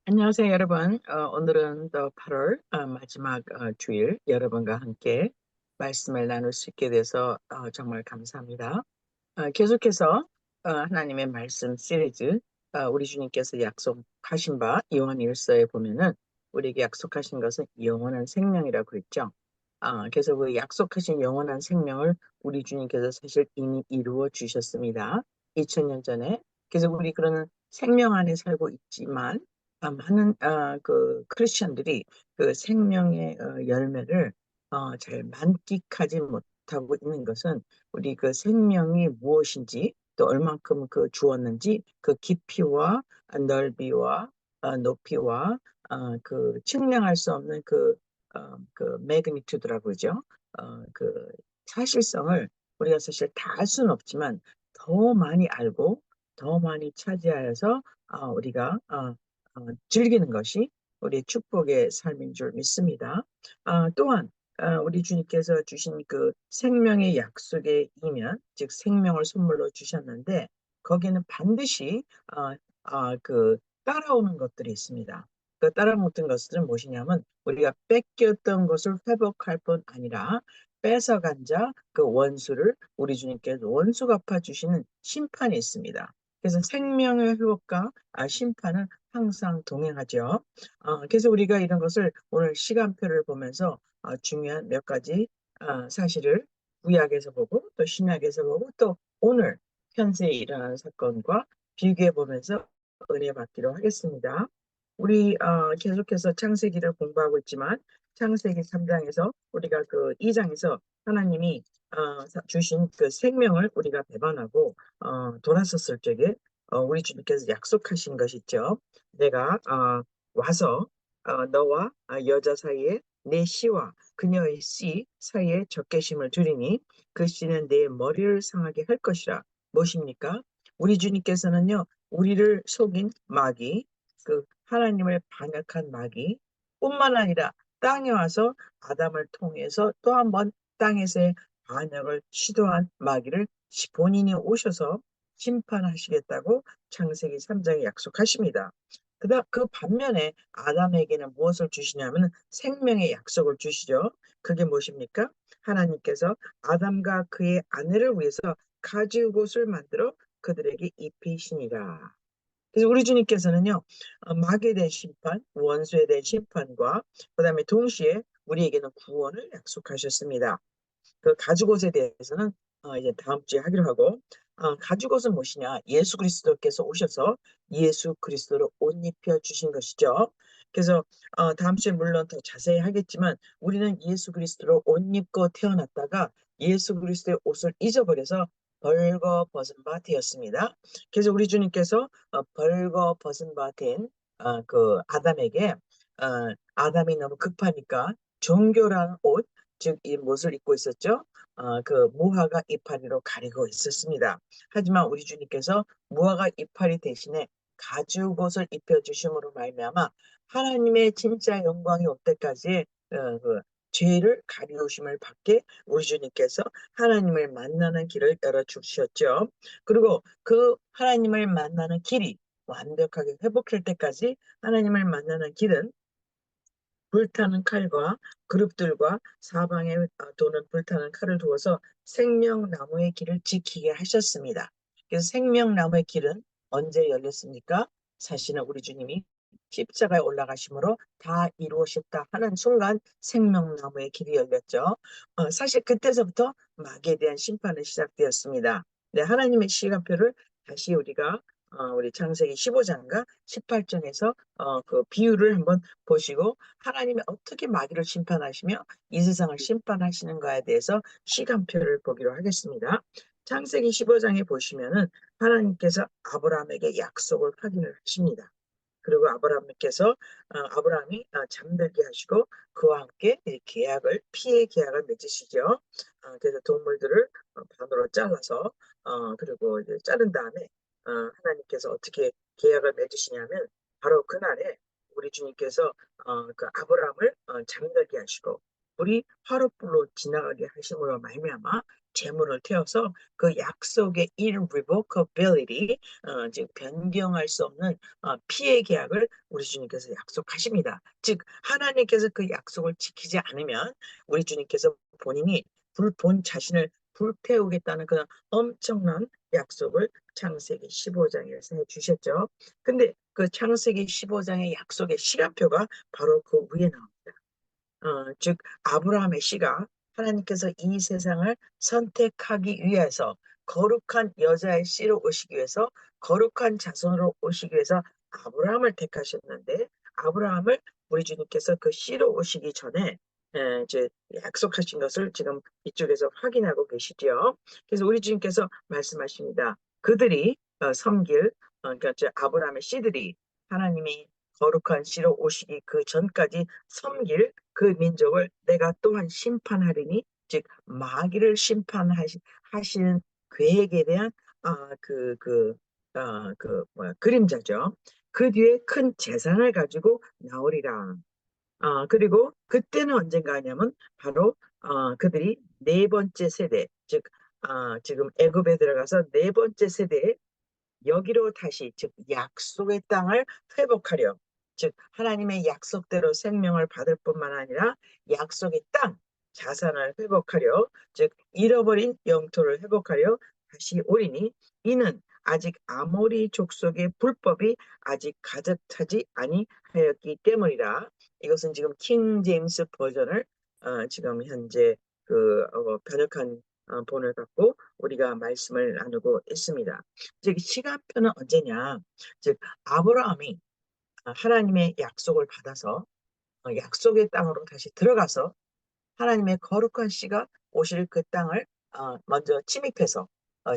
안녕하세요, 여러분. 오늘은 또 8월 마지막 주일 여러분과 함께 말씀을 나눌 수 있게 돼서 정말 감사합니다. 계속해서 하나님의 말씀 시리즈, 우리 주님께서 약속하신 바 요한일서에 보면은 우리에게 약속하신 것은 영원한 생명이라고 했죠. 그래서 그 약속하신 영원한 생명을 우리 주님께서 사실 이미 이루어 주셨습니다. 2000년 전에. 그래서 우리 그런 생명 안에 살고 있지만 많은 그 크리스천들이 그 생명의 열매를 잘 만끽하지 못하고 있는 것은 우리 그 생명이 무엇인지 또 얼만큼 그 주었는지 그 깊이와 넓이와 높이와 그 측량할 수 없는 그 매그니튜드라고 그러죠. 그 사실성을 우리가 사실 다 알 수는 없지만 더 많이 알고 더 많이 차지하여서 우리가 즐기는 것이 우리의 축복의 삶인 줄 믿습니다. 또한 우리 주님께서 주신 그 생명의 약속의 이면, 즉 생명을 선물로 주셨는데 거기에는 반드시 그 따라오는 것들이 있습니다. 그 따라오는 것들은 무엇이냐면 우리가 뺏겼던 것을 회복할 뿐 아니라 뺏어간 자, 그 원수를 우리 주님께서 원수 갚아주시는 심판이 있습니다. 그래서 생명의 회복과 심판은 항상 동행하죠. 그래서 우리가 이런 것을 오늘 시간표를 보면서 중요한 몇 가지 사실을 구약에서 보고 또 신약에서 보고 또 오늘 현세에 일어나는 사건과 비교해 보면서 은혜 받기로 하겠습니다. 우리 계속해서 창세기를 공부하고 있지만 창세기 3장에서 우리가 그 2장에서 하나님이 주신 그 생명을 우리가 배반하고 돌아섰을 적에 우리 주님께서 약속하신 것이 있죠. 내가 와서 너와 여자 사이에 내 씨와 그녀의 씨 사이에 적개심을 두리니 그 씨는 내 머리를 상하게 할 것이라. 무엇입니까? 우리 주님께서는요, 우리를 속인 마귀, 그 하나님을 반역한 마귀 뿐만 아니라 땅에 와서 아담을 통해서 또 한 번 땅에서의 반역을 시도한 마귀를 본인이 오셔서 심판하시겠다고 창세기 3장에 약속하십니다. 그 반면에 아담에게는 무엇을 주시냐면 생명의 약속을 주시죠. 그게 무엇입니까? 하나님께서 아담과 그의 아내를 위해서 가죽옷을 만들어 그들에게 입히시니라. 그래서 우리 주님께서는요, 마귀에 대한 심판, 원수에 대한 심판과 그다음에 동시에 우리에게는 구원을 약속하셨습니다. 그 가죽옷에 대해서는 이제 다음 주에 하기로 하고, 가죽옷은 무엇이냐? 예수 그리스도께서 오셔서 예수 그리스도로 옷 입혀 주신 것이죠. 그래서 다음 주에 물론 더 자세히 하겠지만 우리는 예수 그리스도로 옷 입고 태어났다가 예수 그리스도의 옷을 잊어버려서 벌거 벗은 바 되었습니다. 그래서 우리 주님께서 벌거 벗은 바 된 그 아담에게 아담이 너무 급하니까 정결한 옷, 즉 이 못을 입고 있었죠. 그 무화과 이파리로 가리고 있었습니다. 하지만 우리 주님께서 무화과 이파리 대신에 가죽옷을 입혀주심으로 말미암아 하나님의 진짜 영광이 올 때까지 그 죄를 가리우심을 받게 우리 주님께서 하나님을 만나는 길을 열어주셨죠. 그리고 그 하나님을 만나는 길이 완벽하게 회복할 때까지 하나님을 만나는 길은 불타는 칼과 그룹들과 사방에 도는 불타는 칼을 두어서 생명나무의 길을 지키게 하셨습니다. 그래서 생명나무의 길은 언제 열렸습니까? 사실은 우리 주님이 십자가에 올라가심으로 다 이루어졌다 하는 순간 생명나무의 길이 열렸죠. 사실 그때서부터 마귀에 대한 심판은 시작되었습니다. 네, 하나님의 시간표를 다시 우리가 우리 창세기 15장과 18장에서 그 비유를 한번 보시고 하나님이 어떻게 마귀를 심판하시며 이 세상을 심판하시는가에 대해서 시간표를 보기로 하겠습니다. 창세기 15장에 보시면은 하나님께서 아브라함에게 약속을 확인을 하십니다. 그리고 아브라함이 잠들게 하시고 그와 함께 이 계약을 피해 계약을 맺으시죠. 그래서 동물들을 반으로 잘라서 그리고 이제 자른 다음에 하나님께서 어떻게 계약을 맺으시냐면 바로 그날에 우리 주님께서 그 아브라함을 잠들게 하시고 불이 화롯불로 지나가게 하심으로 말미암아 재물을 태워서 그 약속의 irrevocability, 즉 변경할 수 없는 피해 계약을 우리 주님께서 약속하십니다. 즉 하나님께서 그 약속을 지키지 않으면 우리 주님께서 본인이 본 자신을 불태우겠다는 그런 엄청난 약속을 창세기 15장에서 해주셨죠. 근데 그 창세기 15장의 약속의 시간표가 바로 그 위에 나옵니다. 즉 아브라함의 씨가 하나님께서 이 세상을 선택하기 위해서 거룩한 여자의 씨로 오시기 위해서 거룩한 자손으로 오시기 위해서 아브라함을 택하셨는데 아브라함을 우리 주님께서 그 씨로 오시기 전에 이제 약속하신 것을 지금 이쪽에서 확인하고 계시죠. 그래서 우리 주님께서 말씀하십니다. 그들이 섬길 그러니까 아브라함의 씨들이 하나님이 거룩한 씨로 오시기 그 전까지 섬길 그 민족을 내가 또한 심판하리니 즉 마귀를 심판하시는 계획에 대한 그림자죠. 그 뒤에 큰 재산을 가지고 나오리라. 그리고 그때는 언젠가 하냐면 바로 그들이 네 번째 세대 즉 지금 애굽에 들어가서 네 번째 세대에 여기로 다시 즉 약속의 땅을 회복하려 즉 하나님의 약속대로 생명을 받을 뿐만 아니라 약속의 땅 자산을 회복하려 즉 잃어버린 영토를 회복하려 다시 오리니 이는 아직 아모리 족속의 불법이 아직 가득 차지 아니하였기 때문이라. 이것은 지금 킹 제임스 버전을 지금 현재 번역한 본을 갖고 우리가 말씀을 나누고 있습니다. 즉 시간표는 언제냐? 즉 아브라함이 하나님의 약속을 받아서 약속의 땅으로 다시 들어가서 하나님의 거룩한 씨가 오실 그 땅을 먼저 침입해서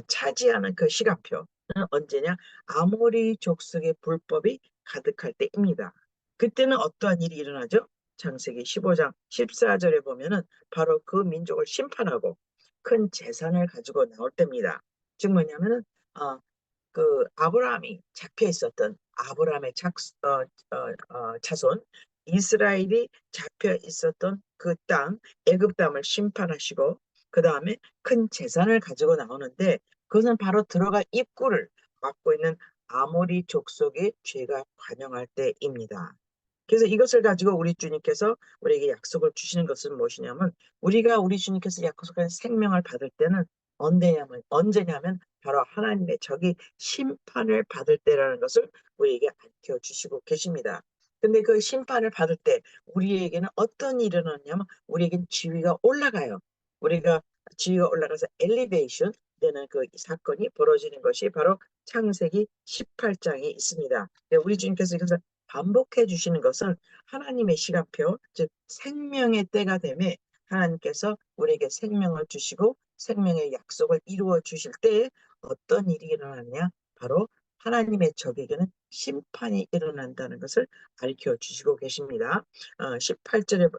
차지하는 그 시간표는 언제냐? 아모리 족속의 불법이 가득할 때입니다. 그때는 어떠한 일이 일어나죠? 창세기 15장 14절에 보면은 바로 그 민족을 심판하고 큰 재산을 가지고 나올 때입니다. 즉 뭐냐면은 어, 그 아브라함이 잡혀 있었던 아브라함의 자손 이스라엘이 잡혀 있었던 그 땅 애굽 땅을 심판하시고 그 다음에 큰 재산을 가지고 나오는데 그것은 바로 들어갈 입구를 막고 있는 아모리 족속의 죄가 관영할 때입니다. 그래서 이것을 가지고 우리 주님께서 우리에게 약속을 주시는 것은 무엇이냐면 우리가 우리 주님께서 약속한 생명을 받을 때는 언제냐면 바로 하나님의 적이 심판을 받을 때라는 것을 우리에게 알려 주시고 계십니다. 근데 그 심판을 받을 때 우리에게는 어떤 일이 일어나냐면 우리에겐 지위가 올라가요. 우리가 지위가 올라가서 엘리베이션 되는 그 사건이 벌어지는 것이 바로 창세기 18장에 있습니다. 우리 주님께서 이것을 반복해 주시는 것은 하나님의 시간표, 즉 생명의 때가 되매 하나님께서 우리에게 생명을 주시고 생명의 약속을 이루어 주실 때에 어떤 일이 일어나느냐? 바로 하나님의 적에게는 심판이 일어난다는 것을 가르쳐 주시고 계십니다. 18절에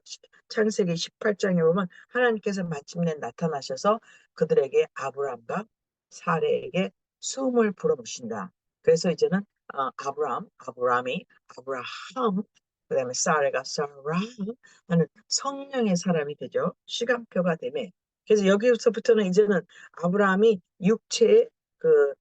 창세기 18장에 보면 하나님께서 마침내 나타나셔서 그들에게 아브람과 사레에게 숨을 불어보신다. 그래서 이제는 아브람이 아브라함, 그다음에 사레가 사라 하는 성령의 사람이 되죠. 시간표가 되매. 그래서 여기서부터는 이제는 아브라함이 육체의 그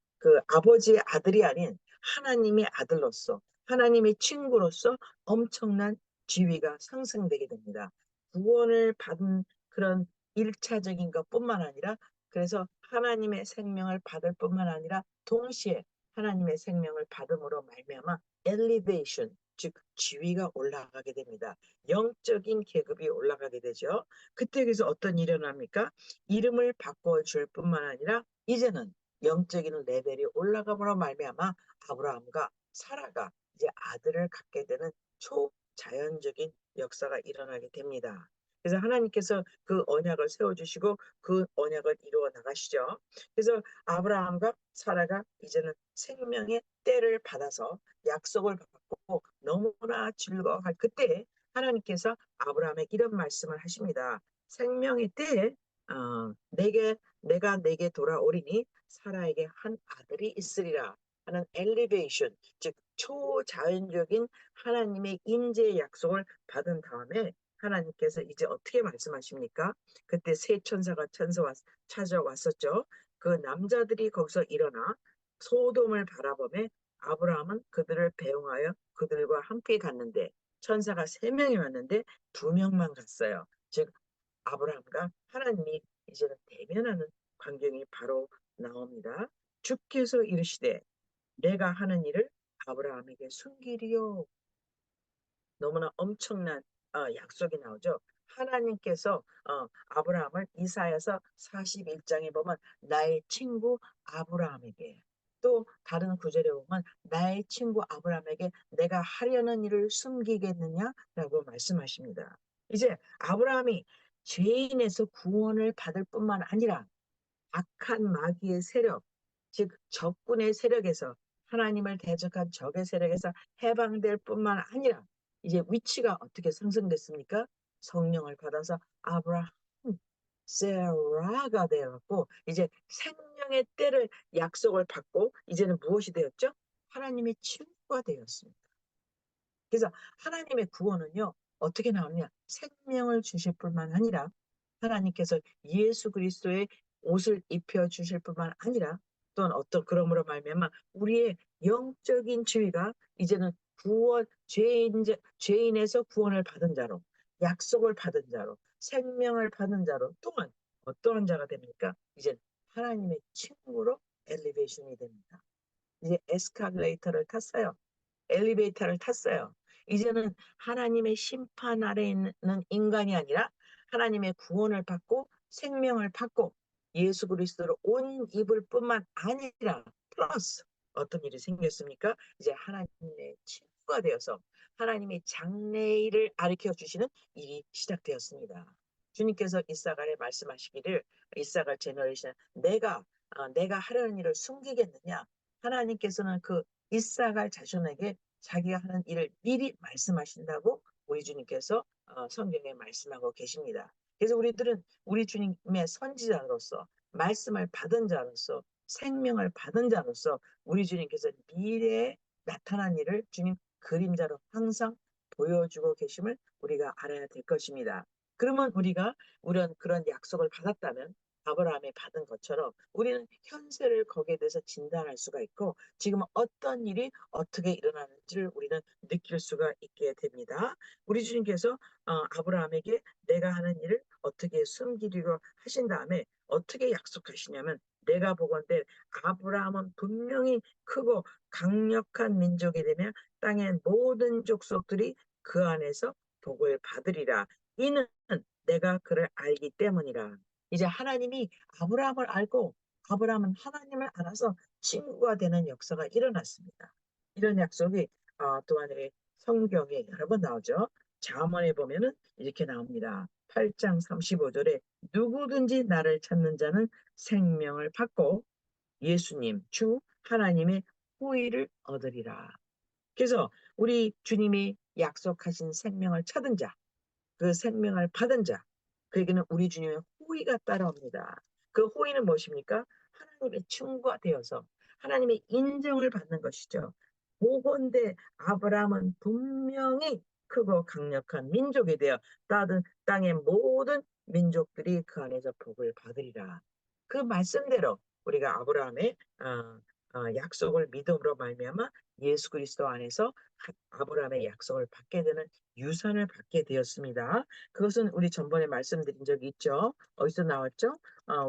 아버지의 아들이 아닌 하나님의 아들로서 하나님의 친구로서 엄청난 지위가 상승되게 됩니다. 구원을 받은 그런 일차적인 것뿐만 아니라 그래서 하나님의 생명을 받을 뿐만 아니라 동시에 하나님의 생명을 받음으로 말미암아 엘리베이션 즉 지위가 올라가게 됩니다. 영적인 계급이 올라가게 되죠. 그때 그래서 어떤 일이 일어납니까? 이름을 바꿔줄 뿐만 아니라 이제는 영적인 레벨이 올라감으로 말미암아 아브라함과 사라가 이제 아들을 갖게 되는 초자연적인 역사가 일어나게 됩니다. 그래서 하나님께서 그 언약을 세워주시고 그 언약을 이루어 나가시죠. 그래서 아브라함과 사라가 이제는 생명의 때를 받아서 약속을 받고 너무나 즐거워할 그때 하나님께서 아브라함에게 이런 말씀을 하십니다. 생명의 때에 내가 내게 돌아오리니 사라에게 한 아들이 있으리라 하는 엘리베이션 즉 초자연적인 하나님의 임재의 약속을 받은 다음에 하나님께서 이제 어떻게 말씀하십니까? 그때 세 천사가 찾아왔었죠. 그 남자들이 거기서 일어나 소돔을 바라보며 아브라함은 그들을 배웅하여 그들과 함께 갔는데 천사가 세 명이 왔는데 두 명만 갔어요. 즉 아브라함과 하나님이 이제는 대면하는 광경이 바로 나옵니다. 주께서 이르시되 내가 하는 일을 아브라함에게 숨기리요. 너무나 엄청난 약속이 나오죠. 하나님께서 아브라함을 이사야서 41장에 보면 나의 친구 아브라함에게, 또 다른 구절에 보면 나의 친구 아브라함에게 내가 하려는 일을 숨기겠느냐라고 말씀하십니다. 이제 아브라함이 죄인에서 구원을 받을 뿐만 아니라 악한 마귀의 세력, 즉 적군의 세력에서, 하나님을 대적한 적의 세력에서 해방될 뿐만 아니라 이제 위치가 어떻게 상승됐습니까? 성령을 받아서 아브라함, 세라가 되었고 이제 생명의 때를 약속을 받고 이제는 무엇이 되었죠? 하나님의 친구가 되었습니다. 그래서 하나님의 구원은요, 어떻게 나오느냐? 생명을 주실 뿐만 아니라 하나님께서 예수 그리스도의 옷을 입혀 주실 뿐만 아니라 또는 어떤 그러므로 말미암아 우리의 영적인 지위가 이제는 죄인에서 구원을 받은 자로, 약속을 받은 자로, 생명을 받은 자로, 또한 어떠한 자가 됩니까? 이제 하나님의 친구로 엘리베이션이 됩니다. 이제 에스컬레이터를 탔어요. 엘리베이터를 탔어요. 이제는 하나님의 심판 아래에 있는 인간이 아니라 하나님의 구원을 받고 생명을 받고 예수 그리스도로 옷 입을 뿐만 아니라 플러스 어떤 일이 생겼습니까? 이제 하나님의 친구가 되어서 하나님의 장래일을 가르쳐 주시는 일이 시작되었습니다. 주님께서 이사갈에 말씀하시기를, 이사갈 제너레이션, 내가 하려는 일을 숨기겠느냐? 하나님께서는 그 이사갈 자손에게 자기가 하는 일을 미리 말씀하신다고 우리 주님께서 성경에 말씀하고 계십니다. 그래서 우리들은 우리 주님의 선지자로서, 말씀을 받은 자로서, 생명을 받은 자로서 우리 주님께서 미래에 나타난 일을 주님 그림자로 항상 보여주고 계심을 우리가 알아야 될 것입니다. 그러면 우리가 그런 약속을 받았다면 아브라함이 받은 것처럼 우리는 현세를 거기에 대해서 진단할 수가 있고 지금 어떤 일이 어떻게 일어나는지를 우리는 느낄 수가 있게 됩니다. 우리 주님께서 아브라함에게 내가 하는 일을 어떻게 숨기리로 하신 다음에 어떻게 약속하시냐면, 내가 보건대 아브라함은 분명히 크고 강력한 민족이 되며 땅의 모든 족속들이 그 안에서 복을 받으리라. 이는 내가 그를 알기 때문이라. 이제 하나님이 아브라함을 알고 아브라함은 하나님을 알아서 친구가 되는 역사가 일어났습니다. 이런 약속이 또한 성경에 여러 번 나오죠. 잠언에 보면은 이렇게 나옵니다. 8장 35절에 누구든지 나를 찾는 자는 생명을 받고 예수님 주 하나님의 호의를 얻으리라. 그래서 우리 주님이 약속하신 생명을 찾은 자, 그 생명을 받은 자, 그에게는 우리 주님의 호의가 따라옵니다. 그 호의는 무엇입니까? 하나님의 친구가 되어서 하나님의 인정을 받는 것이죠. 보건대 아브라함은 분명히 크고 강력한 민족이 되어 땅의 모든 민족들이 그 안에서 복을 받으리라. 그 말씀대로 우리가 아브라함의 약속을 믿음으로 말미암아 예수 그리스도 안에서 아브라함의 약속을 받게 되는 유산을 받게 되었습니다. 그것은 우리 전번에 말씀드린 적이 있죠. 어디서 나왔죠?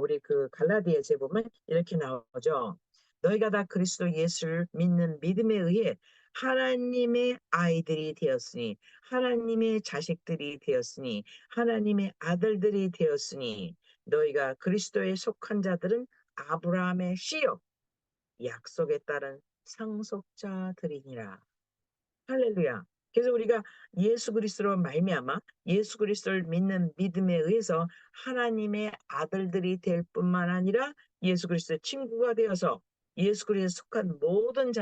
우리 그 갈라디아서에 보면 이렇게 나오죠. 너희가 다 그리스도 예수를 믿는 믿음에 의해 하나님의 아이들이 되었으니, 하나님의 자식들이 되었으니, 하나님의 아들들이 되었으니, 너희가 그리스도에 속한 자들은 아브라함의 씨요 약속에 따른 상속자들이니라. 할렐루야. 그래서 우리가 예수 그리스도로 말미암아 예수 그리스도를 믿는 믿음에 의해서 하나님의 아들들이 될 뿐만 아니라 예수 그리스도의 친구가 되어서 예수 그리스도에 속한 모든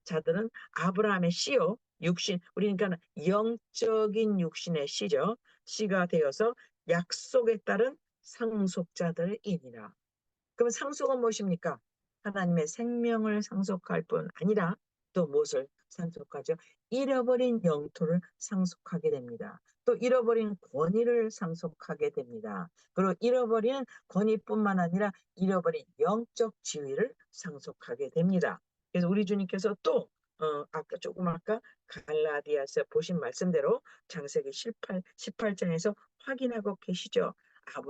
자들은 아브라함의 씨요 육신, 우리 그러니까 영적인 육신의 씨죠. 씨가 되어서 약속에 따른 상속자들이니라. 그럼 상속은 무엇입니까? 하나님의 생명을 상속할 뿐 아니라 또 무엇을 상속하죠? 잃어버린 영토를 상속하게 됩니다. 또 잃어버린 권위를 상속하게 됩니다. 그리고 잃어버린 권위뿐만 아니라 잃어버린 영적 지위를 상속하게 됩니다. 그래서 우리 주님께서 또 아까 갈라디아서 보신 말씀대로 창세기 18장에서 확인하고 계시죠.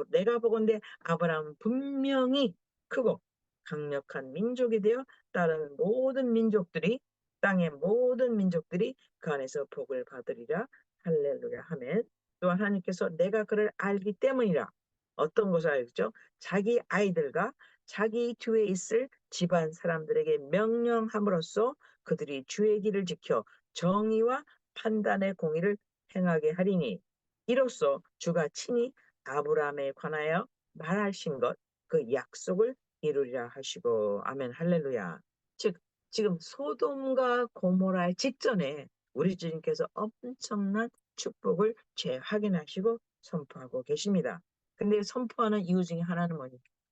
내가 보건대 아브라함은 분명히 크고 강력한 민족이 되어 다른 모든 민족들이, 땅의 모든 민족들이 그 안에서 복을 받으리라. 할렐루야 하멘. 또 하나님께서 내가 그를 알기 때문이라. 어떤 것을 알죠? 자기 아이들과 자기 뒤에 있을 집안 사람들에게 명령함으로써 그들이 주의 길을 지켜 정의와 판단의 공의를 행하게 하리니, 이로써 주가 친히 아브라함에 관하여 말하신 것, 그 약속을 이루리라 하시고. 아멘. 할렐루야. 즉 지금 소돔과 고모라의 직전에 우리 주님께서 엄청난 축복을 재확인하시고 선포하고 계십니다. 근데 선포하는 이유 중에 하나는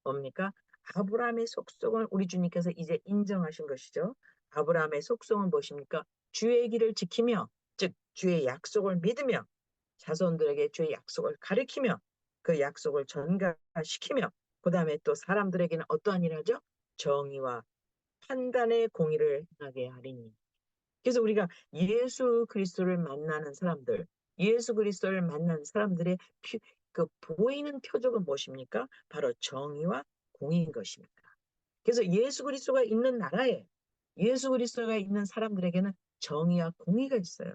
뭡니까? 아브라함의 속성을 우리 주님께서 이제 인정하신 것이죠. 아브라함의 속성은 무엇입니까? 주의 길을 지키며, 즉 주의 약속을 믿으며, 자손들에게 주의 약속을 가리키며, 그 약속을 전가시키며, 그 다음에 또 사람들에게는 어떠한 일을 하죠? 정의와 판단의 공의를 행하게 하리니. 그래서 우리가 예수 그리스도를 만나는 사람들, 예수 그리스도를 만난 사람들의 그 보이는 표적은 무엇입니까? 바로 정의와 공의인 것입니다. 그래서 예수 그리스도가 있는 나라에, 예수 그리스도가 있는 사람들에게는 정의와 공의가 있어요.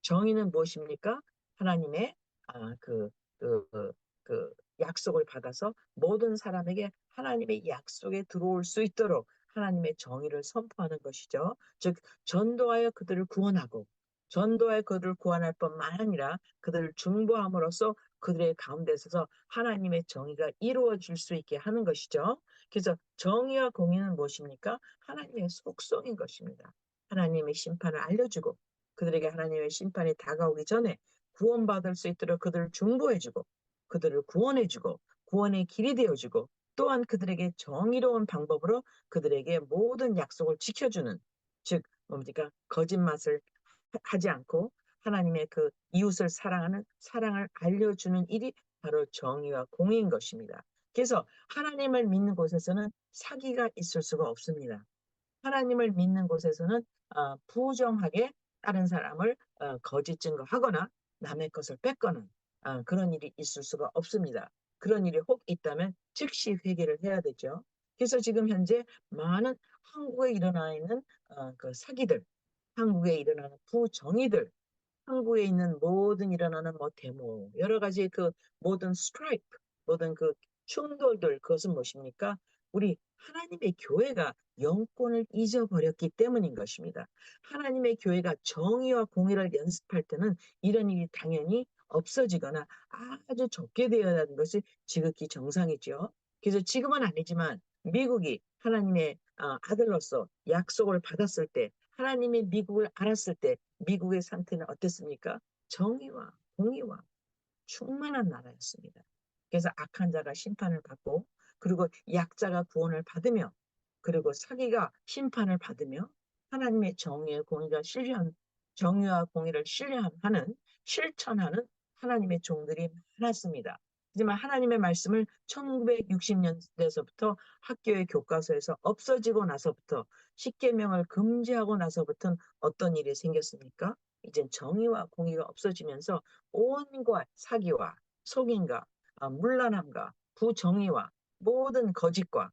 정의는 무엇입니까? 하나님의 아, 그, 그, 그, 그 약속을 받아서 모든 사람에게 하나님의 약속에 들어올 수 있도록 하나님의 정의를 선포하는 것이죠. 즉, 전도하여 그들을 구원하고, 전도하여 그들을 구원할 뿐만 아니라 그들을 중보함으로써 그들의 가운데 있어서 하나님의 정의가 이루어질 수 있게 하는 것이죠. 그래서 정의와 공의는 무엇입니까? 하나님의 속성인 것입니다. 하나님의 심판을 알려주고, 그들에게 하나님의 심판이 다가오기 전에 구원받을 수 있도록 그들을 중보해주고, 그들을 구원해주고, 구원의 길이 되어주고, 또한 그들에게 정의로운 방법으로 그들에게 모든 약속을 지켜주는, 즉 뭡니까? 거짓말을 하지 않고 하나님의 그 이웃을 사랑하는 사랑을 알려주는 일이 바로 정의와 공의인 것입니다. 그래서 하나님을 믿는 곳에서는 사기가 있을 수가 없습니다. 하나님을 믿는 곳에서는 부정하게 다른 사람을 거짓 증거하거나 남의 것을 뺏거나 그런 일이 있을 수가 없습니다. 그런 일이 혹 있다면 즉시 회개를 해야 되죠. 그래서 지금 현재 많은 한국에 일어나 있는 그 사기들, 한국에 일어나는 부정의들, 한국에 있는 모든 일어나는 뭐 데모, 여러 가지 그 모든 스트라이크, 모든 그 충돌들, 그것은 무엇입니까? 우리 하나님의 교회가 영권을 잊어버렸기 때문인 것입니다. 하나님의 교회가 정의와 공의를 연습할 때는 이런 일이 당연히 없어지거나 아주 적게 되어야 하는 것이 지극히 정상이죠. 그래서 지금은 아니지만 미국이 하나님의 아들로서 약속을 받았을 때, 하나님이 미국을 알았을 때 미국의 상태는 어땠습니까? 정의와 공의와 충만한 나라였습니다. 그래서 악한 자가 심판을 받고, 그리고 약자가 구원을 받으며, 그리고 사기가 심판을 받으며, 하나님의 정의의 공의가 정의와 공의를 신뢰하는, 실천하는 하나님의 종들이 많았습니다. 하지만 하나님의 말씀을 1960년대에서부터 학교의 교과서에서 없어지고 나서부터, 십계명을 금지하고 나서부터는 어떤 일이 생겼습니까? 이젠 정의와 공의가 없어지면서 온갖 사기와 속임과 문란함과 부정의와 모든 거짓과,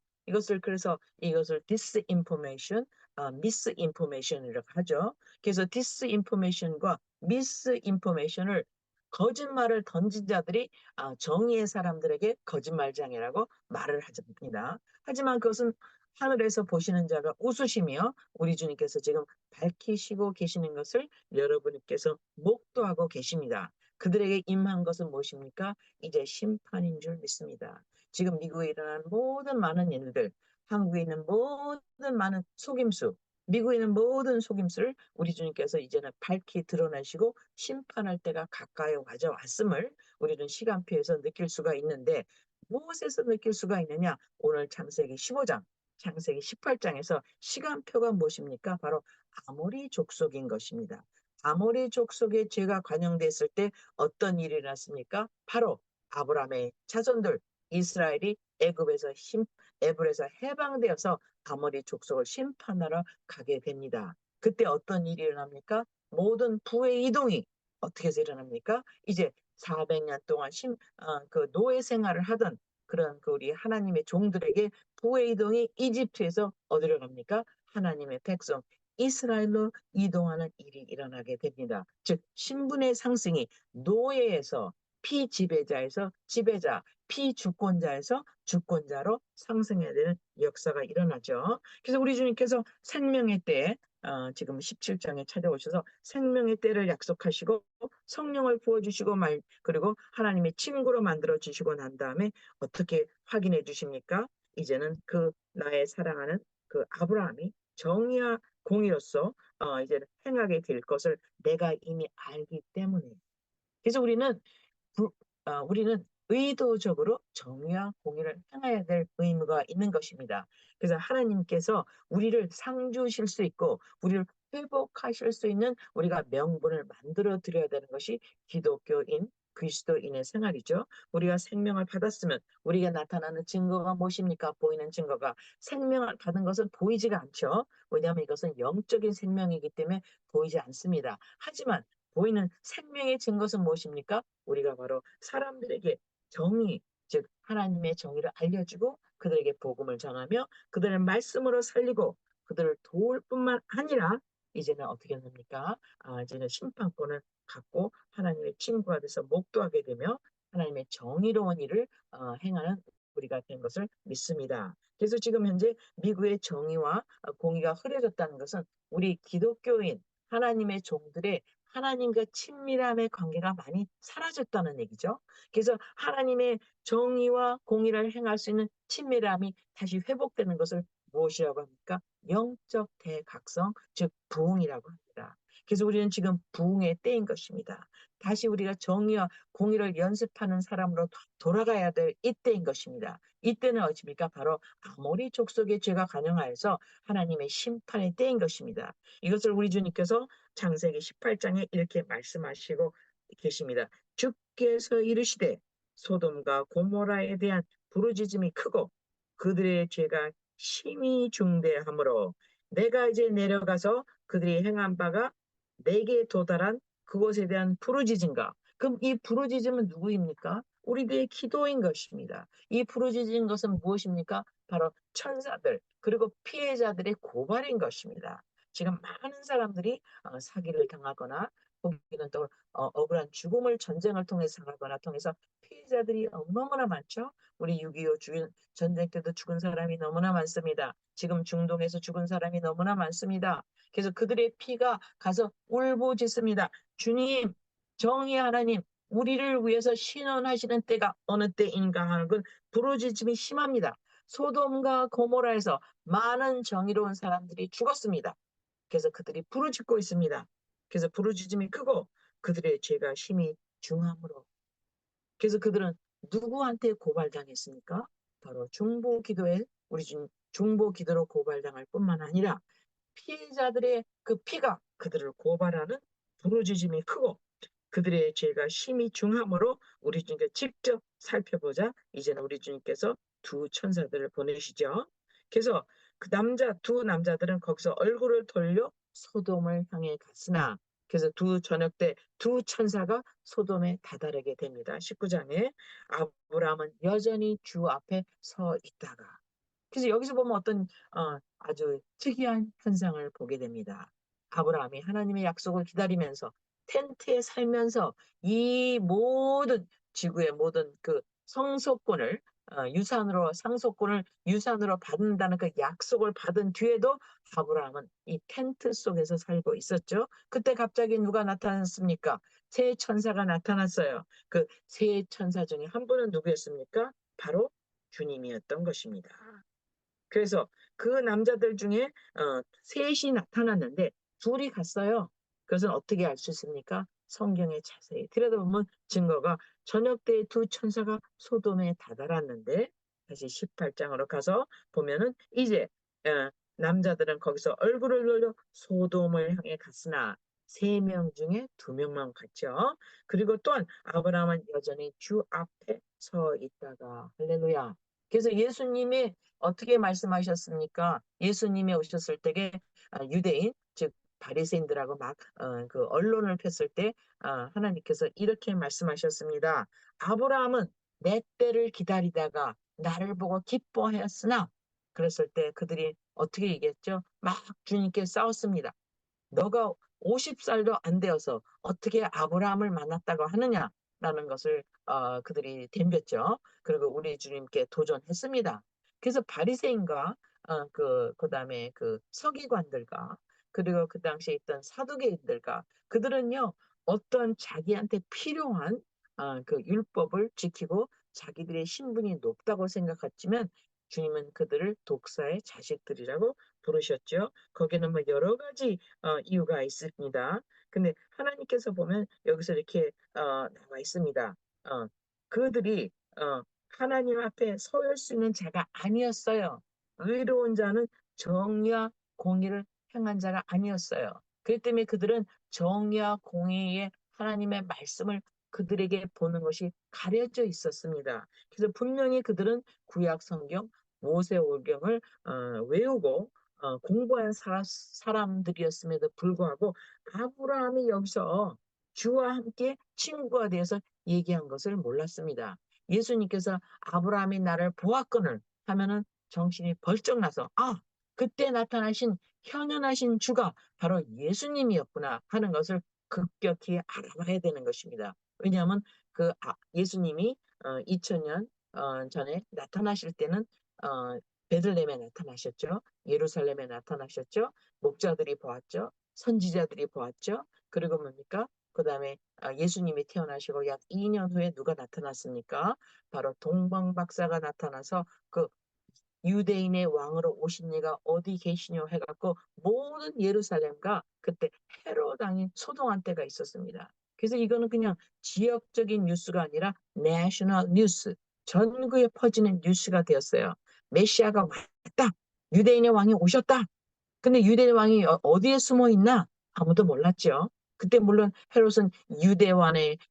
그래서 이것을 disinformation, misinformation이라고 하죠. 그래서 disinformation과 misinformation을, 거짓말을 던진 자들이 정의의 사람들에게 거짓말장이라고 말을 합니다. 하지만 그것은 하늘에서 보시는 자가 웃으시며 우리 주님께서 지금 밝히시고 계시는 것을 여러분께서 목도하고 계십니다. 그들에게 임한 것은 무엇입니까? 이제 심판인 줄 믿습니다. 지금 미국에 일어난 모든 많은 일들, 한국에 있는 모든 많은 속임수, 미국에 있는 모든 속임수를 우리 주님께서 이제는 밝히 드러내시고 심판할 때가 가까이 가져왔음을 우리는 시간표에서 느낄 수가 있는데, 무엇에서 느낄 수가 있느냐? 오늘 창세기 15장 창세기 18장에서 시간표가 무엇입니까? 바로 아모리 족속인 것입니다. 아모리 족속의 죄가 관영됐을 때 어떤 일이 일어났습니까? 바로 아브라함의 자손들 이스라엘이 애굽에서 해방되어서 아모리 족속을 심판하러 가게 됩니다. 그때 어떤 일이 일어납니까? 모든 부의 이동이 어떻게 해서 일어납니까? 이제 400년 동안 그 노예 생활을 하던 그런 그 우리 하나님의 종들에게 부의 이동이 이집트에서 어디로 갑니까? 하나님의 백성 이스라엘로 이동하는 일이 일어나게 됩니다. 즉 신분의 상승이 노예에서 피지배자에서 지배자, 피주권자에서 주권자로 상승해야 되는 역사가 일어나죠. 그래서 우리 주님께서 생명의 때에 지금 17장에 찾아오셔서 생명의 때를 약속하시고 성령을 부어주시고 그리고 하나님의 친구로 만들어 주시고 난 다음에 어떻게 확인해 주십니까? 이제는 그 나의 사랑하는 그 아브라함이 정의와 공의로서 이제는 행하게 될 것을 내가 이미 알기 때문에 그래서 부- 우리는 의도적으로 정의와 공의를 행해야 될 의무가 있는 것입니다. 그래서 하나님께서 우리를 상주실 수 있고 우리를 회복하실 수 있는 우리가 명분을 만들어 드려야 되는 것이 기독교인 그리스도인의 생활이죠. 우리가 생명을 받았으면 우리가 나타나는 증거가 무엇입니까? 보이는 증거가 생명을 받은 것은 보이지가 않죠. 왜냐하면 이것은 영적인 생명이기 때문에 보이지 않습니다. 하지만 보이는 생명의 증거는 무엇입니까? 우리가 바로 사람들에게 정의, 즉 하나님의 정의를 알려주고 그들에게 복음을 전하며 그들의 말씀으로 살리고 그들을 도울 뿐만 아니라 이제는 어떻게 됩니까? 이제는 심판권을 갖고 하나님의 친구가 돼서 목도하게 되며 하나님의 정의로운 일을 행하는 우리가 된 것을 믿습니다. 그래서 지금 현재 미국의 정의와 공의가 흐려졌다는 것은 우리 기독교인 하나님의 종들의 하나님과 친밀함의 관계가 많이 사라졌다는 얘기죠. 그래서 하나님의 정의와 공의를 행할 수 있는 친밀함이 다시 회복되는 것을 무엇이라고 합니까? 영적 대각성, 즉 부흥이라고 합니다. 그래서 우리는 지금 부흥의 때인 것입니다. 다시 우리가 정의와 공의를 연습하는 사람으로 돌아가야 될 이때인 것입니다. 이때는 어찌입니까? 바로 아모리 족속의 죄가 관영하여서 하나님의 심판의 때인 것입니다. 이것을 우리 주님께서 창세기 18장에 이렇게 말씀하시고 계십니다. 주께서 이르시되 소돔과 고모라에 대한 부르짖음이 크고 그들의 죄가 심히 중대하므로 내가 이제 내려가서 그들이 행한 바가 내게 도달한 그곳에 대한 부르짖음과 그럼 이 부르짖음은 누구입니까? 우리들의 기도인 것입니다. 이 부르짖은 것은 무엇입니까? 바로 천사들 그리고 피해자들의 고발인 것입니다. 지금 많은 사람들이 사기를 당하거나 혹은 또 억울한 죽음을 전쟁을 통해서 당하거나 통해서 피해자들이 너무나 많죠. 우리 6.25 전쟁 때도 죽은 사람이 너무나 많습니다. 지금 중동에서 죽은 사람이 너무나 많습니다. 그래서 그들의 피가 가서 울부짖습니다. 주님, 정의 하나님, 우리를 위해서 신원하시는 때가 어느 때인가 하는 건 부르짖음이 심합니다. 소돔과 고모라에서 많은 정의로운 사람들이 죽었습니다. 그래서 그들이 부르짖고 있습니다. 그래서 부르짖음이 크고 그들의 죄가 심히 중함으로. 그래서 그들은 누구한테 고발당했습니까? 바로 중보기도에 우리 중보기도로 고발당할 뿐만 아니라 피해자들의 그 피가 그들을 고발하는 부르짖음이 크고 그들의 죄가 심히 중함으로 우리 주님께 직접 살펴보자. 이제는 우리 주님께서 두 천사들을 보내시죠. 그래서 그 두 남자들은 거기서 얼굴을 돌려 소돔을 향해 갔으나 그래서 저녁 때 두 천사가 소돔에 다다르게 됩니다. 19장에 아브라함은 여전히 주 앞에 서 있다가 그래서 여기서 보면 어떤 아주 특이한 현상을 보게 됩니다. 아브라함이 하나님의 약속을 기다리면서 텐트에 살면서 이 모든 지구의 모든 그 성소권을 상속권을 유산으로 받는다는 그 약속을 받은 뒤에도 아브라함은 이 텐트 속에서 살고 있었죠. 그때 갑자기 누가 나타났습니까? 세 천사가 나타났어요. 그 세 천사 중에 한 분은 누구였습니까? 바로 주님이었던 것입니다. 그래서 그 남자들 중에 셋이 나타났는데 둘이 갔어요. 그것은 어떻게 알 수 있습니까? 성경에 자세히 들여다보면 증거가 저녁 때 두 천사가 소돔에 다다랐는데 다시 18장으로 가서 보면은 이제 남자들은 거기서 얼굴을 돌려 소돔을 향해 갔으나 3명 중에 2명만 갔죠. 그리고 또한 아브라함은 여전히 주 앞에 서 있다가 할렐루야. 그래서 예수님이 어떻게 말씀하셨습니까? 예수님이 오셨을 때에 유대인 즉 바리새인들하고 막 그 언론을 폈을 때 하나님께서 이렇게 말씀하셨습니다. 아브라함은 내 때를 기다리다가 나를 보고 기뻐하였으나 그랬을 때 그들이 어떻게 얘기했죠? 막 주님께 싸웠습니다. 너가 50살도 안 되어서 어떻게 아브라함을 만났다고 하느냐라는 것을 그들이 덤볐죠. 그리고 우리 주님께 도전했습니다. 그래서 바리새인과 그다음에 그 서기관들과 그리고 그 당시에 있던 사두개인들과 그들은요 어떤 자기한테 필요한 그 율법을 지키고 자기들의 신분이 높다고 생각했지만 주님은 그들을 독사의 자식들이라고 부르셨죠. 거기는 뭐 여러 가지 이유가 있습니다. 근데 하나님께서 보면 여기서 이렇게 나와 있습니다. 그들이 하나님 앞에 서올 수 있는 자가 아니었어요. 의로운 자는 정의와 공의를 행한 자가 아니었어요. 그렇기 때문에 그들은 정의와 공의의 하나님의 말씀을 그들에게 보는 것이 가려져 있었습니다. 그래서 분명히 그들은 구약 성경 모세오경을 외우고 공부한 사람들이었음에도 불구하고 아브라함이 여기서 주와 함께 친구가 되어서 얘기한 것을 몰랐습니다. 예수님께서 아브라함이 나를 보았거늘 하면은 정신이 벌쩍 나서 그때 나타나신 현현하신 주가 바로 예수님이었구나 하는 것을 급격히 알아봐야 되는 것입니다. 왜냐하면 예수님이 2000년 전에 나타나실 때는 베들레헴에 나타나셨죠. 예루살렘에 나타나셨죠. 목자들이 보았죠. 선지자들이 보았죠. 그리고 뭡니까? 그 다음에 예수님이 태어나시고 약 2년 후에 누가 나타났습니까? 바로 동방박사가 나타나서 그 유대인의 왕으로 오신 이가 어디 계시뇨 해갖고 모든 예루살렘과 그때 헤롯 왕인 소동한 때가 있었습니다. 그래서 이거는 그냥 지역적인 뉴스가 아니라 내셔널 뉴스, 전국에 퍼지는 뉴스가 되었어요. 메시아가 왔다. 유대인의 왕이 오셨다. 근데 유대 왕이 어디에 숨어 있나 아무도 몰랐죠. 그때 물론 헤롯은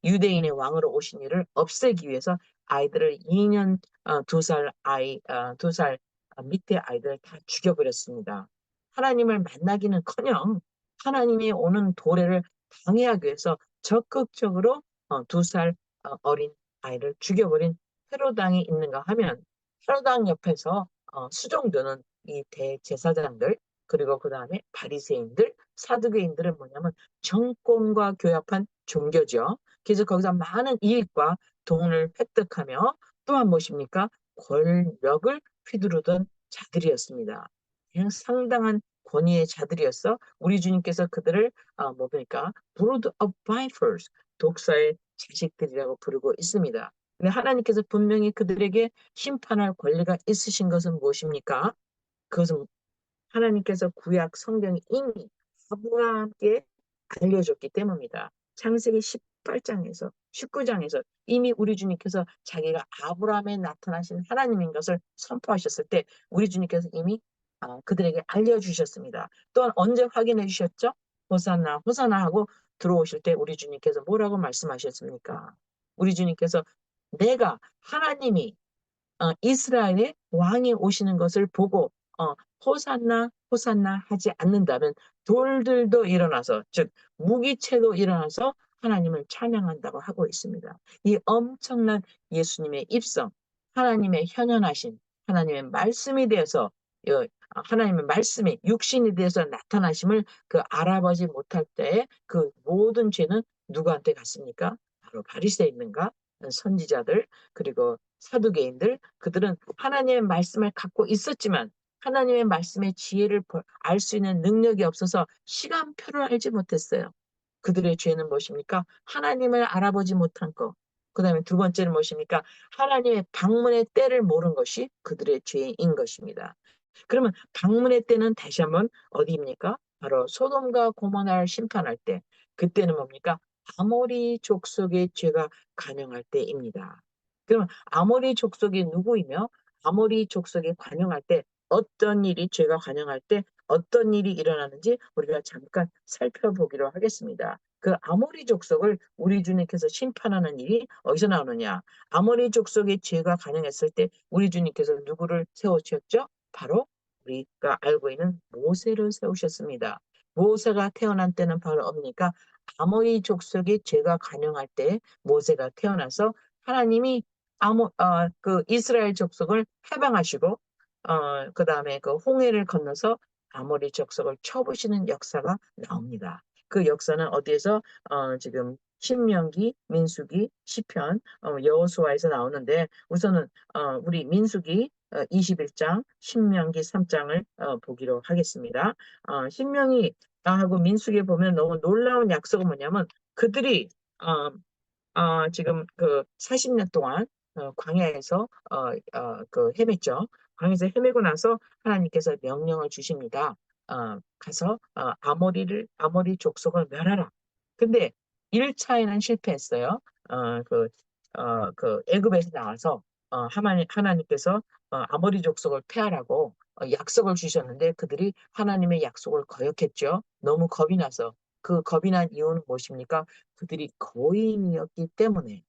유대인의 왕으로 오신 이를 없애기 위해서 아이들을 2년 2살 아이 2살 밑에 아이들을 다 죽여버렸습니다. 하나님을 만나기는커녕 하나님이 오는 도래를 방해하기 위해서 적극적으로 2살 어린 아이를 죽여버린 헤롯당이 있는가 하면 헤롯당 옆에서 수종드는 이 대제사장들 그리고 그 다음에 바리새인들, 사두개인들은 뭐냐면 정권과 교합한 종교죠. 그래서 거기서 많은 이익과 돈을 획득하며 또한 무엇입니까? 권력을 휘두르던 자들이었습니다. 그냥 상당한 권위의 자들이었어. 우리 주님께서 그들을 뭡니까? Brood of Vipers, 독사의 자식들이라고 부르고 있습니다. 근데 하나님께서 분명히 그들에게 심판할 권리가 있으신 것은 무엇입니까? 그것은 하나님께서 구약 성경이 이미 아브라함께 알려줬기 때문입니다. 창세기 18장에서 19장에서 이미 우리 주님께서 자기가 아브라함에 나타나신 하나님인 것을 선포하셨을 때 우리 주님께서 이미 그들에게 알려주셨습니다. 또한 언제 확인해 주셨죠? 호산나 호산나 하고 들어오실 때 우리 주님께서 뭐라고 말씀하셨습니까? 우리 주님께서 내가 하나님이 이스라엘의 왕이 오시는 것을 보고 호산나 호산나 하지 않는다면 돌들도 일어나서 즉 무기체도 일어나서 하나님을 찬양한다고 하고 있습니다. 이 엄청난 예수님의 입성, 하나님의 현현하신 하나님의 말씀이 되어서 하나님의 말씀이 육신이 되어서 나타나심을 알아보지 못할 때 그 모든 죄는 누구한테 갔습니까? 바로 바리새인과 선지자들 그리고 사두개인들 그들은 하나님의 말씀을 갖고 있었지만 하나님의 말씀의 지혜를 알 수 있는 능력이 없어서 시간표를 알지 못했어요. 그들의 죄는 무엇입니까? 하나님을 알아보지 못한 것. 그 다음에 두 번째는 무엇입니까? 하나님의 방문의 때를 모른 것이 그들의 죄인 것입니다. 그러면 방문의 때는 다시 한번 어디입니까? 바로 소돔과 고모나를 심판할 때. 그때는 뭡니까? 아모리 족속의 죄가 가능할 때입니다. 그러면 아모리 족속이 누구이며 아모리 족속이 관영할 때 어떤 일이 죄가 관영할 때 어떤 일이 일어나는지 우리가 잠깐 살펴보기로 하겠습니다. 그 아모리 족속을 우리 주님께서 심판하는 일이 어디서 나오느냐? 아모리 족속의 죄가 관영했을 때 우리 주님께서 누구를 세우셨죠? 바로 우리가 알고 있는 모세를 세우셨습니다. 모세가 태어난 때는 바로 뭡니까? 아모리 족속의 죄가 관영할 때 모세가 태어나서 하나님이 그 이스라엘 족속을 해방하시고, 그 다음에 그 홍해를 건너서 아모리 족속을 쳐부시는 역사가 나옵니다. 그 역사는 어디에서, 지금 신명기, 민수기, 시편, 여호수아에서 나오는데, 우선은, 우리 민수기 21장, 신명기 3장을 보기로 하겠습니다. 신명기 하고 민수기에 보면 너무 놀라운 약속은 뭐냐면, 그들이, 어, 지금 그 40년 동안 광야에서 그 헤맸죠. 광야에서 헤매고 나서 하나님께서 명령을 주십니다. 가서 아모리 족속을 멸하라. 근데 1차에는 실패했어요. 그 애굽에서 나와서 하나님께서 아모리 족속을 패하라고 약속을 주셨는데 그들이 하나님의 약속을 거역했죠. 너무 겁이 나서. 그 겁이 난 이유는 무엇입니까? 그들이 거인이었기 때문에.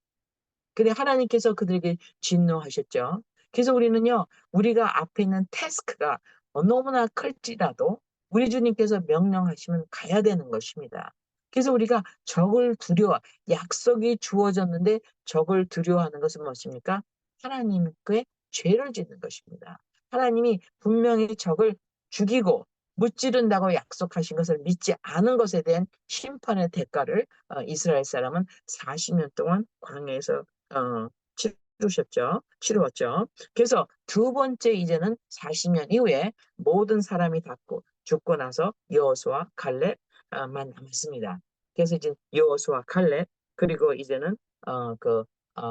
근데 하나님께서 그들에게 진노하셨죠. 그래서 우리는요, 우리가 앞에 있는 태스크가 너무나 클지라도 우리 주님께서 명령하시면 가야 되는 것입니다. 그래서 우리가 적을 두려워, 약속이 주어졌는데 적을 두려워하는 것은 무엇입니까? 하나님께 죄를 짓는 것입니다. 하나님이 분명히 적을 죽이고 무찌른다고 약속하신 것을 믿지 않은 것에 대한 심판의 대가를 이스라엘 사람은 40년 동안 광야에서 어, 치루었죠. 그래서 두 번째 이제는 40년 이후에 모든 사람이 다 죽고 나서 여호수아 갈렙만 남았습니다. 그래서 이제 여호수아 갈렙 그리고 이제는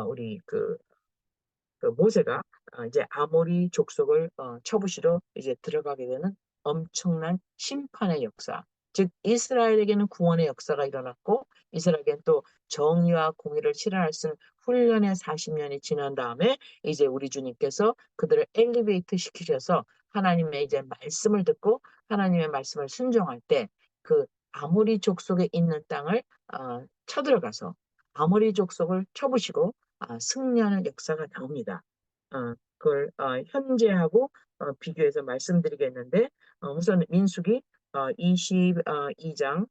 우리 그 모세가 이제 아모리 족속을 쳐부시러 이제 들어가게 되는 엄청난 심판의 역사. 즉 이스라엘에게는 구원의 역사가 일어났고 이스라엘에게는 또 정의와 공의를 실현할 수 있는 훈련의 40년이 지난 다음에 이제 우리 주님께서 그들을 엘리베이트 시키셔서 하나님의 이제 말씀을 듣고 하나님의 말씀을 순종할 때 그 아모리 족속에 있는 땅을 쳐들어가서 아모리 족속을 쳐부시고 승리하는 역사가 나옵니다. 그걸 현재하고 비교해서 말씀드리겠는데 우선 민수기 22장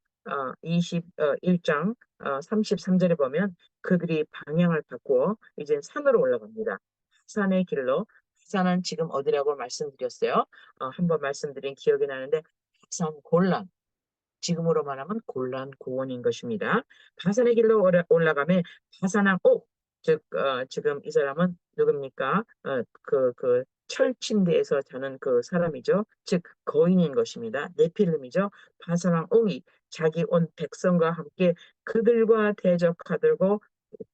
21장 33절에 보면 그들이 방향을 바꾸어 이제 산으로 올라갑니다. 산의 길로 산은 지금 어디라고 말씀드렸어요? 한번 말씀드린 기억이 나는데 산 골란 지금으로 말하면 곤란 고원인 것입니다. 바산의 길로 올라가면 바산왕 옥, 즉 지금 이 사람은 누굽니까? 그 철침대에서 자는 그 사람이죠. 즉 거인인 것입니다. 네필름이죠. 바산왕 옥이 자기 온 백성과 함께 그들과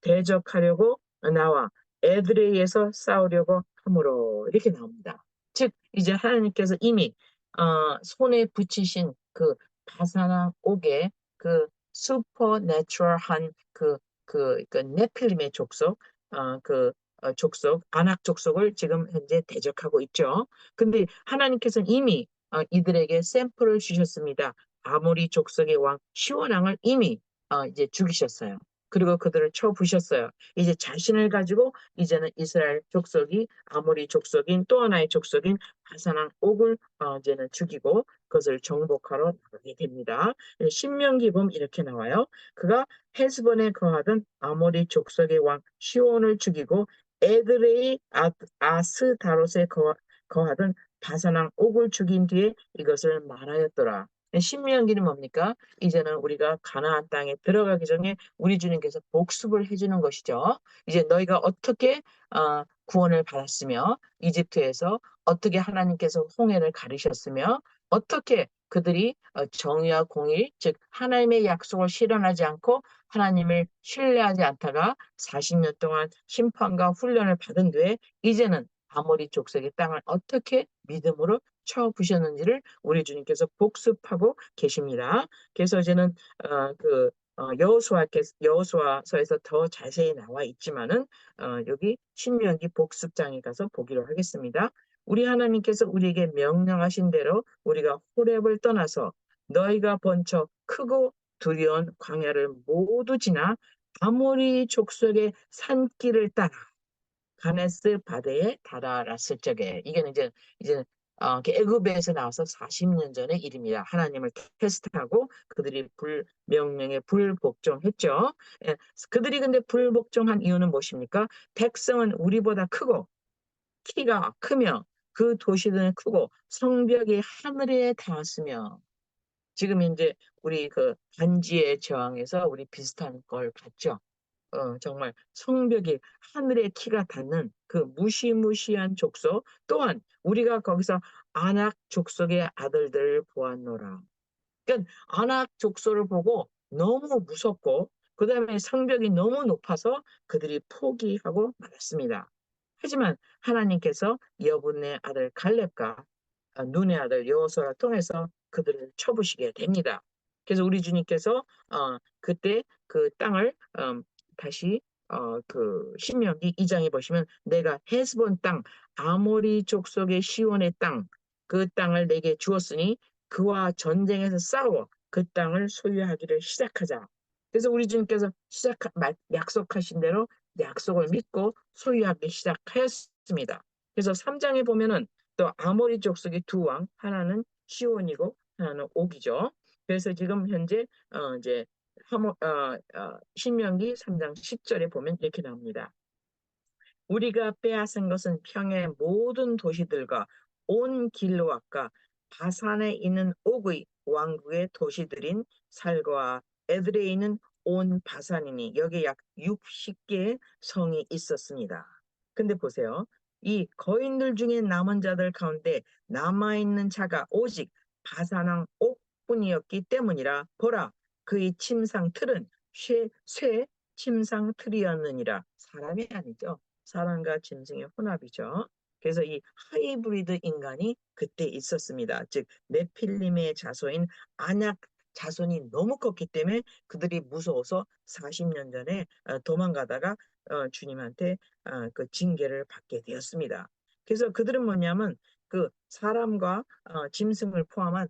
대적하려고 나와 에드레이에서 싸우려고 함으로 이렇게 나옵니다. 즉 이제 하나님께서 이미 손에 붙이신 그 바사나 옥의 그 슈퍼내추럴한 그 네필림의 족속, 족속, 아낙 족속을 지금 현재 대적하고 있죠. 근데 하나님께서는 이미 이들에게 샘플을 주셨습니다. 아모리 족속의 왕 시온왕을 이미 이제 죽이셨어요. 그리고 그들을 쳐 부셨어요. 이제 자신을 가지고 이제는 이스라엘 족속이 아모리 족속인 또 하나의 족속인 바사랑 옥을 이제는 죽이고 그것을 정복하러 나가게 됩니다. 신명기 보면 이렇게 나와요. 그가 헤스본에 거하던 아모리 족속의 왕 시온을 죽이고 에드레이 아스다롯에 거하던 바사랑 옥을 죽인 뒤에 이것을 말하였더라. 신명기는 뭡니까? 이제는 우리가 가나안 땅에 들어가기 전에 우리 주님께서 복습을 해주는 것이죠. 이제 너희가 어떻게 구원을 받았으며 이집트에서 어떻게 하나님께서 홍해를 가르셨으며 어떻게 그들이 정의와 공의, 즉 하나님의 약속을 실현하지 않고 하나님을 신뢰하지 않다가 40년 동안 심판과 훈련을 받은 뒤에 이제는 아모리 족속의 땅을 어떻게 믿음으로 쳐 부셨는지를 우리 주님께서 복습하고 계십니다. 그래서 이제는 여호수아서에서 더 자세히 나와 있지만은 여기 신명기 복습장에 가서 보기로 하겠습니다. 우리 하나님께서 우리에게 명령하신 대로 우리가 호렙을 떠나서 너희가 번쩍 크고 두려운 광야를 모두 지나 아모리 족속의 산길을 따라 가네스 바다에 달아났을 적에 이게 이제 애굽에서 나와서 40년 전의 일입니다. 하나님을 테스트하고 그들이 명령에 불복종했죠. 예, 그들이 근데 불복종한 이유는 무엇입니까? 백성은 우리보다 크고 키가 크며 그 도시들은 크고 성벽이 하늘에 닿았으며 지금 이제 우리 그 반지의 제왕에서 우리 비슷한 걸 봤죠. 정말 성벽이 하늘의 키가 닿는 그 무시무시한 족속 또한 우리가 거기서 아낙 족속의 아들들을 보았노라. 그러니까 아낙 족속을 보고 너무 무섭고 그다음에 성벽이 너무 높아서 그들이 포기하고 말았습니다. 하지만 하나님께서 여분의 아들 갈렙과 눈의 아들 여호수아를 통해서 그들을 쳐부시게 됩니다. 그래서 우리 주님께서 그때 그 땅을 다시 그 신명기 2장에 보시면 내가 헤스본 땅 아모리 족속의 시온의 땅 그 땅을 내게 주었으니 그와 전쟁에서 싸워 그 땅을 소유하기를 시작하자. 그래서 우리 주님께서 약속하신 대로 약속을 믿고 소유하기 시작하였습니다. 그래서 3장에 보면은 또 아모리 족속의 두 왕, 하나는 시온이고 하나는 옥이죠. 그래서 지금 현재 이제 신명기 3장 10절에 보면 이렇게 나옵니다. 우리가 빼앗은 것은 평의 모든 도시들과 온 길로앗과 바산에 있는 옥의 왕국의 도시들인 살과 에드레에 있는 온 바산이니 여기에 약 60개의 성이 있었습니다. 근데 보세요. 이 거인들 중에 남은 자들 가운데 남아있는 자가 오직 바산왕 옥뿐이었기 때문이라 보라 그의 침상 틀은 쇠 침상 틀이었느니라. 사람이 아니죠. 사람과 짐승의 혼합이죠. 그래서 이 하이브리드 인간이 그때 있었습니다. 즉 네필림의 자손인 아낙 자손이 너무 컸기 때문에 그들이 무서워서 40년 전에 도망가다가 주님한테 그 징계를 받게 되었습니다. 그래서 그들은 뭐냐면 그 사람과 짐승을 포함한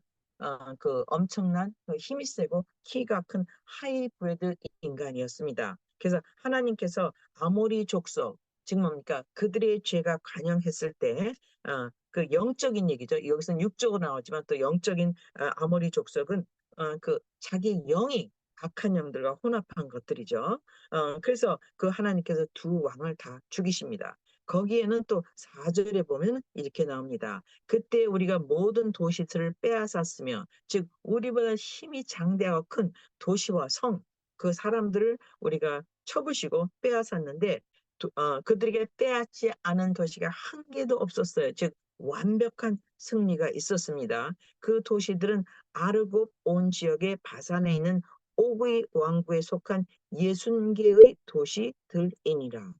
그 엄청난 그 힘이 세고 키가 큰 하이브리드 인간이었습니다. 그래서 하나님께서 아모리 족속 지금 뭡니까? 그들의 죄가 관영했을 때, 그 영적인 얘기죠. 여기서는 육적으로 나오지만 또 영적인 아모리 족속은 그 자기 영이 악한 영들과 혼합한 것들이죠. 그래서 그 하나님께서 두 왕을 다 죽이십니다. 거기에는 또 4절에 보면 이렇게 나옵니다. 그때 우리가 모든 도시들을 빼앗았으며, 즉 우리보다 힘이 장대하고 큰 도시와 성, 그 사람들을 우리가 쳐부시고 빼앗았는데 그들에게 빼앗지 않은 도시가 한 개도 없었어요. 즉 완벽한 승리가 있었습니다. 그 도시들은 아르곱 온 지역의 바산에 있는 옥의 왕국에 속한 60개의 도시들이니라.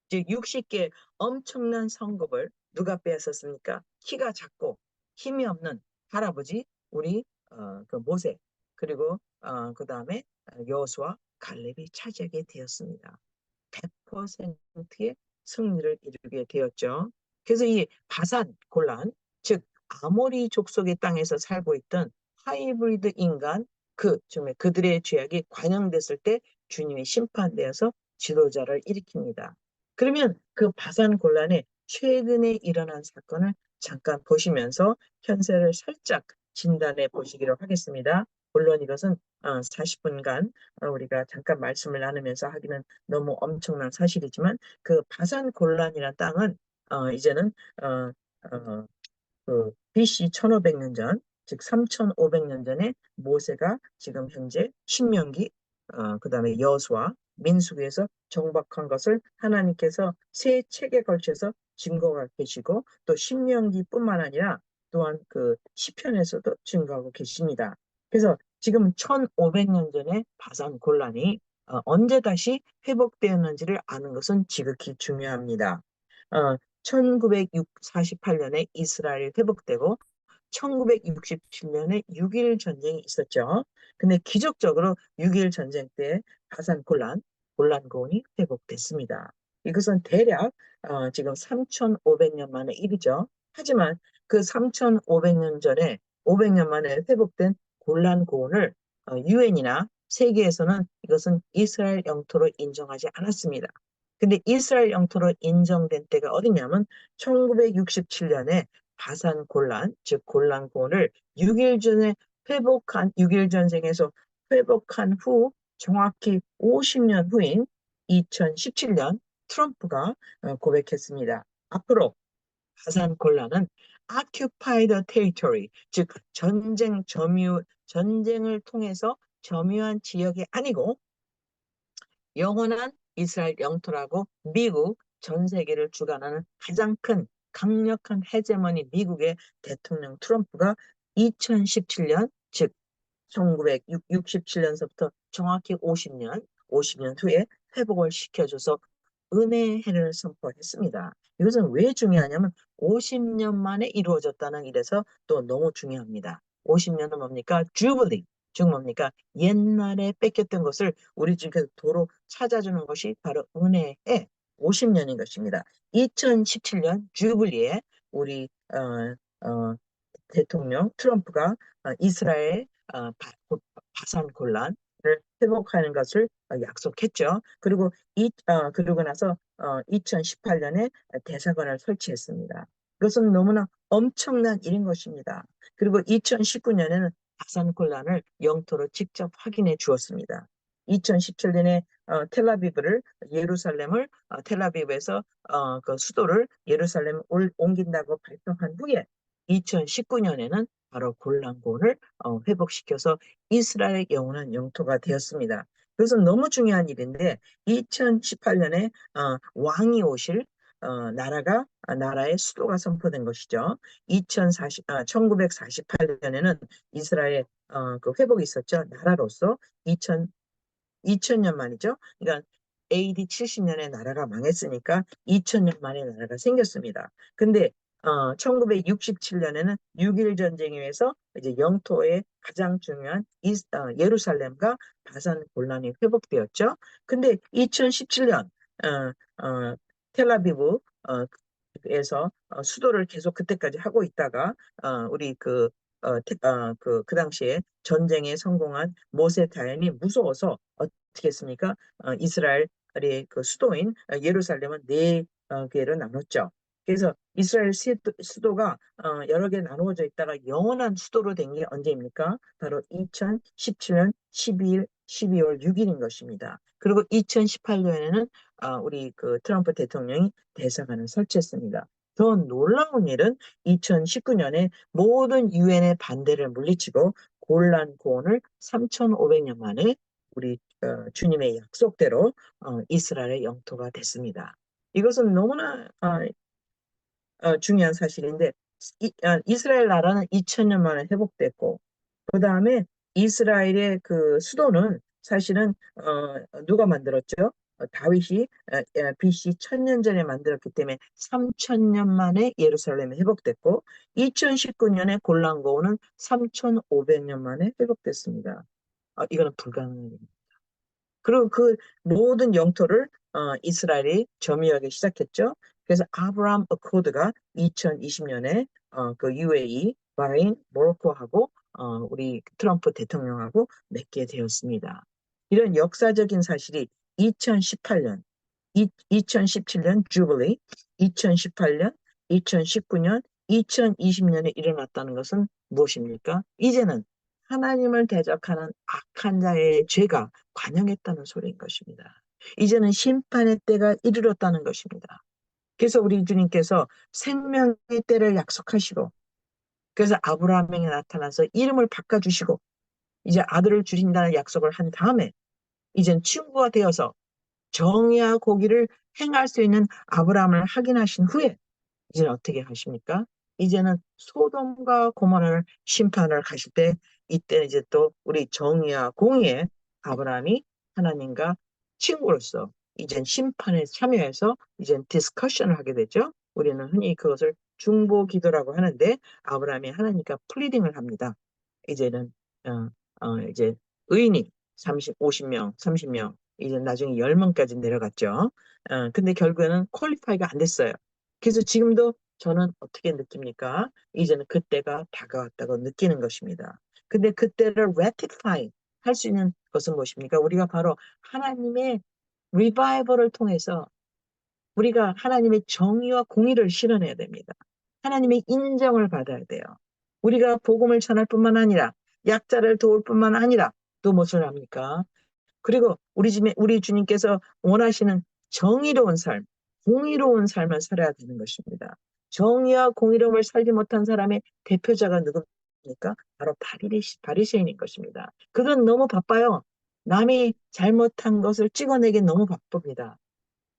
즉 60개 엄청난 성읍을 누가 빼앗았습니까? 키가 작고 힘이 없는 할아버지 우리 그 모세 그리고 그 다음에 여호수아 갈렙이 차지하게 되었습니다. 100%의 승리를 이루게 되었죠. 그래서 이 바산 곤란, 즉 아모리 족속의 땅에서 살고 있던 하이브리드 인간 그들의 죄악이 관영됐을 때 주님이 심판되어서 지도자를 일으킵니다. 그러면 그 바산 곤란에 최근에 일어난 사건을 잠깐 보시면서 현세를 살짝 진단해 보시기로 하겠습니다. 물론 이것은 40분간 우리가 잠깐 말씀을 나누면서 하기는 너무 엄청난 사실이지만 그 바산 골란이라는 땅은 이제는 어, 어, 그 BC 1500년 전, 즉 3500년 전에 모세가 지금 현재 신명기, 그다음에 여호수아, 민수기에서 정박한 것을 하나님께서 세 책에 걸쳐서 증거하고 계시고 또 신명기뿐만 아니라 또한 그 시편에서도 증거하고 계십니다. 그래서 지금 1500년 전에 바산 곤란이 언제 다시 회복되었는지를 아는 것은 지극히 중요합니다. 1948년에 이스라엘이 회복되고 1967년에 6.1 전쟁이 있었죠. 근데 기적적으로 6.1 전쟁 때 바산 골란 고원이 회복됐습니다. 이것은 대략 지금 3,500년 만의 일이죠. 하지만 그 3,500년 전에 500년 만에 회복된 골란 고원을 유엔이나 세계에서는 이것은 이스라엘 영토로 인정하지 않았습니다. 근데 이스라엘 영토로 인정된 때가 어디냐면 1967년에 바산 골란, 즉 골란 고원을 6.1 전에 6.1 전쟁에서 회복한 후 정확히 50년 후인 2017년 트럼프가 고백했습니다. 앞으로 바산 곤란은 occupied territory, 즉 전쟁을 통해서 점유한 지역이 아니고 영원한 이스라엘 영토라고 미국 전 세계를 주관하는 가장 큰 강력한 헤제머니 미국의 대통령 트럼프가 2017년, 즉 1967년서부터 정확히 50년 후에 회복을 시켜줘서 은혜의 해를 선포했습니다. 이것은 왜 중요하냐면 50년 만에 이루어졌다는 일에서 또 너무 중요합니다. 50년은 뭡니까? 주블리, 즉 뭡니까? 옛날에 뺏겼던 것을 우리 중에서 도로 찾아주는 것이 바로 은혜의 해, 50년인 것입니다. 2017년 주블리에 우리 대통령 트럼프가 이스라엘 바산 곤란을 회복하는 것을 약속했죠. 그리고 나서 2018년에 대사관을 설치했습니다. 이것은 너무나 엄청난 일인 것입니다. 그리고 2019년에는 바산 곤란을 영토로 직접 확인해 주었습니다. 2017년에 예루살렘을 텔아비브에서 그 수도를 예루살렘 옮긴다고 발표한 후에 2019년에는 바로 골란고를 회복시켜서 이스라엘 영원한 영토가 되었습니다. 그래서 너무 중요한 일인데 2018년에 왕이 오실 나라의 수도가 선포된 것이죠. 1948년에는 이스라엘 그 회복이 있었죠. 나라로서 2000년 만이죠. 그러니까 AD 70년에 나라가 망했으니까 2000년 만에 나라가 생겼습니다. 근데 1967년에는 6.1 전쟁에 의해서 이제 영토의 가장 중요한 예루살렘과 바산 골란이 회복되었죠. 근데 2017년 텔아비브 에서 수도를 계속 그때까지 하고 있다가 우리 그 당시에 전쟁에 성공한 모세 다연이 무서워서 어떻게 했습니까? 이스라엘의 그 수도인 예루살렘은 네 개로 나눴죠. 그래서 이스라엘 수도가 여러 개 나누어져 있다가 영원한 수도로 된 게 언제입니까? 바로 2017년 12월 6일인 것입니다. 그리고 2018년에는 우리 그 트럼프 대통령이 대사관을 설치했습니다. 더 놀라운 일은 2019년에 모든 유엔의 반대를 물리치고 골란 고원을 3,500년 만에 우리 주님의 약속대로 이스라엘의 영토가 됐습니다. 이것은 너무나 중요한 사실인데 이스라엘 나라는 2000년 만에 회복됐고 그 다음에 이스라엘의 그 수도는 사실은 누가 만들었죠? 다윗이 BC 1000년 전에 만들었기 때문에 3000년 만에 예루살렘이 회복됐고 2019년에 골란고원은 3500년 만에 회복됐습니다. 이거는 불가능한 일입니다. 그리고 그 모든 영토를 이스라엘이 점유하기 시작했죠. 그래서 아브라함 어코드가 2020년에 그 UAE, 바레인, 모로코하고 우리 트럼프 대통령하고 맺게 되었습니다. 이런 역사적인 사실이 2018년, 2017년 주블리, 2018년, 2019년, 2020년에 일어났다는 것은 무엇입니까? 이제는 하나님을 대적하는 악한 자의 죄가 관영했다는 소리인 것입니다. 이제는 심판의 때가 이르렀다는 것입니다. 그래서 우리 주님께서 생명의 때를 약속하시고, 그래서 아브라함에게 나타나서 이름을 바꿔주시고, 이제 아들을 주신다는 약속을 한 다음에, 이젠 친구가 되어서 정의와 공의를 행할 수 있는 아브라함을 확인하신 후에, 이제는 어떻게 하십니까? 이제는 소돔과 고모라를 심판을 가실 때 이때는 이제 또 우리 정의와 공의의 아브라함이 하나님과 친구로서 이젠 심판에 참여해서 이젠 디스커션을 하게 되죠. 우리는 흔히 그것을 중보 기도라고 하는데 아브라함이 하나님과 플리딩을 합니다. 이제는 이제 의인이 50명, 30명, 이제 나중에 10명까지 내려갔죠. 근데 결국에는 퀄리파이가 안 됐어요. 그래서 지금도 저는 어떻게 느낍니까? 이제는 그때가 다가왔다고 느끼는 것입니다. 근데 그때를 ratify 할 수 있는 것은 무엇입니까? 우리가 바로 하나님의 리바이벌을 통해서 우리가 하나님의 정의와 공의를 실현해야 됩니다. 하나님의 인정을 받아야 돼요. 우리가 복음을 전할 뿐만 아니라 약자를 도울 뿐만 아니라 또 무엇을 합니까? 그리고 우리 집에 우리 주님께서 원하시는 정의로운 삶, 공의로운 삶을 살아야 되는 것입니다. 정의와 공의로움을 살지 못한 사람의 대표자가 누굽니까? 바로 바리새인인 것입니다. 그건 너무 바빠요. 남이 잘못한 것을 찍어내기 너무 바쁩니다.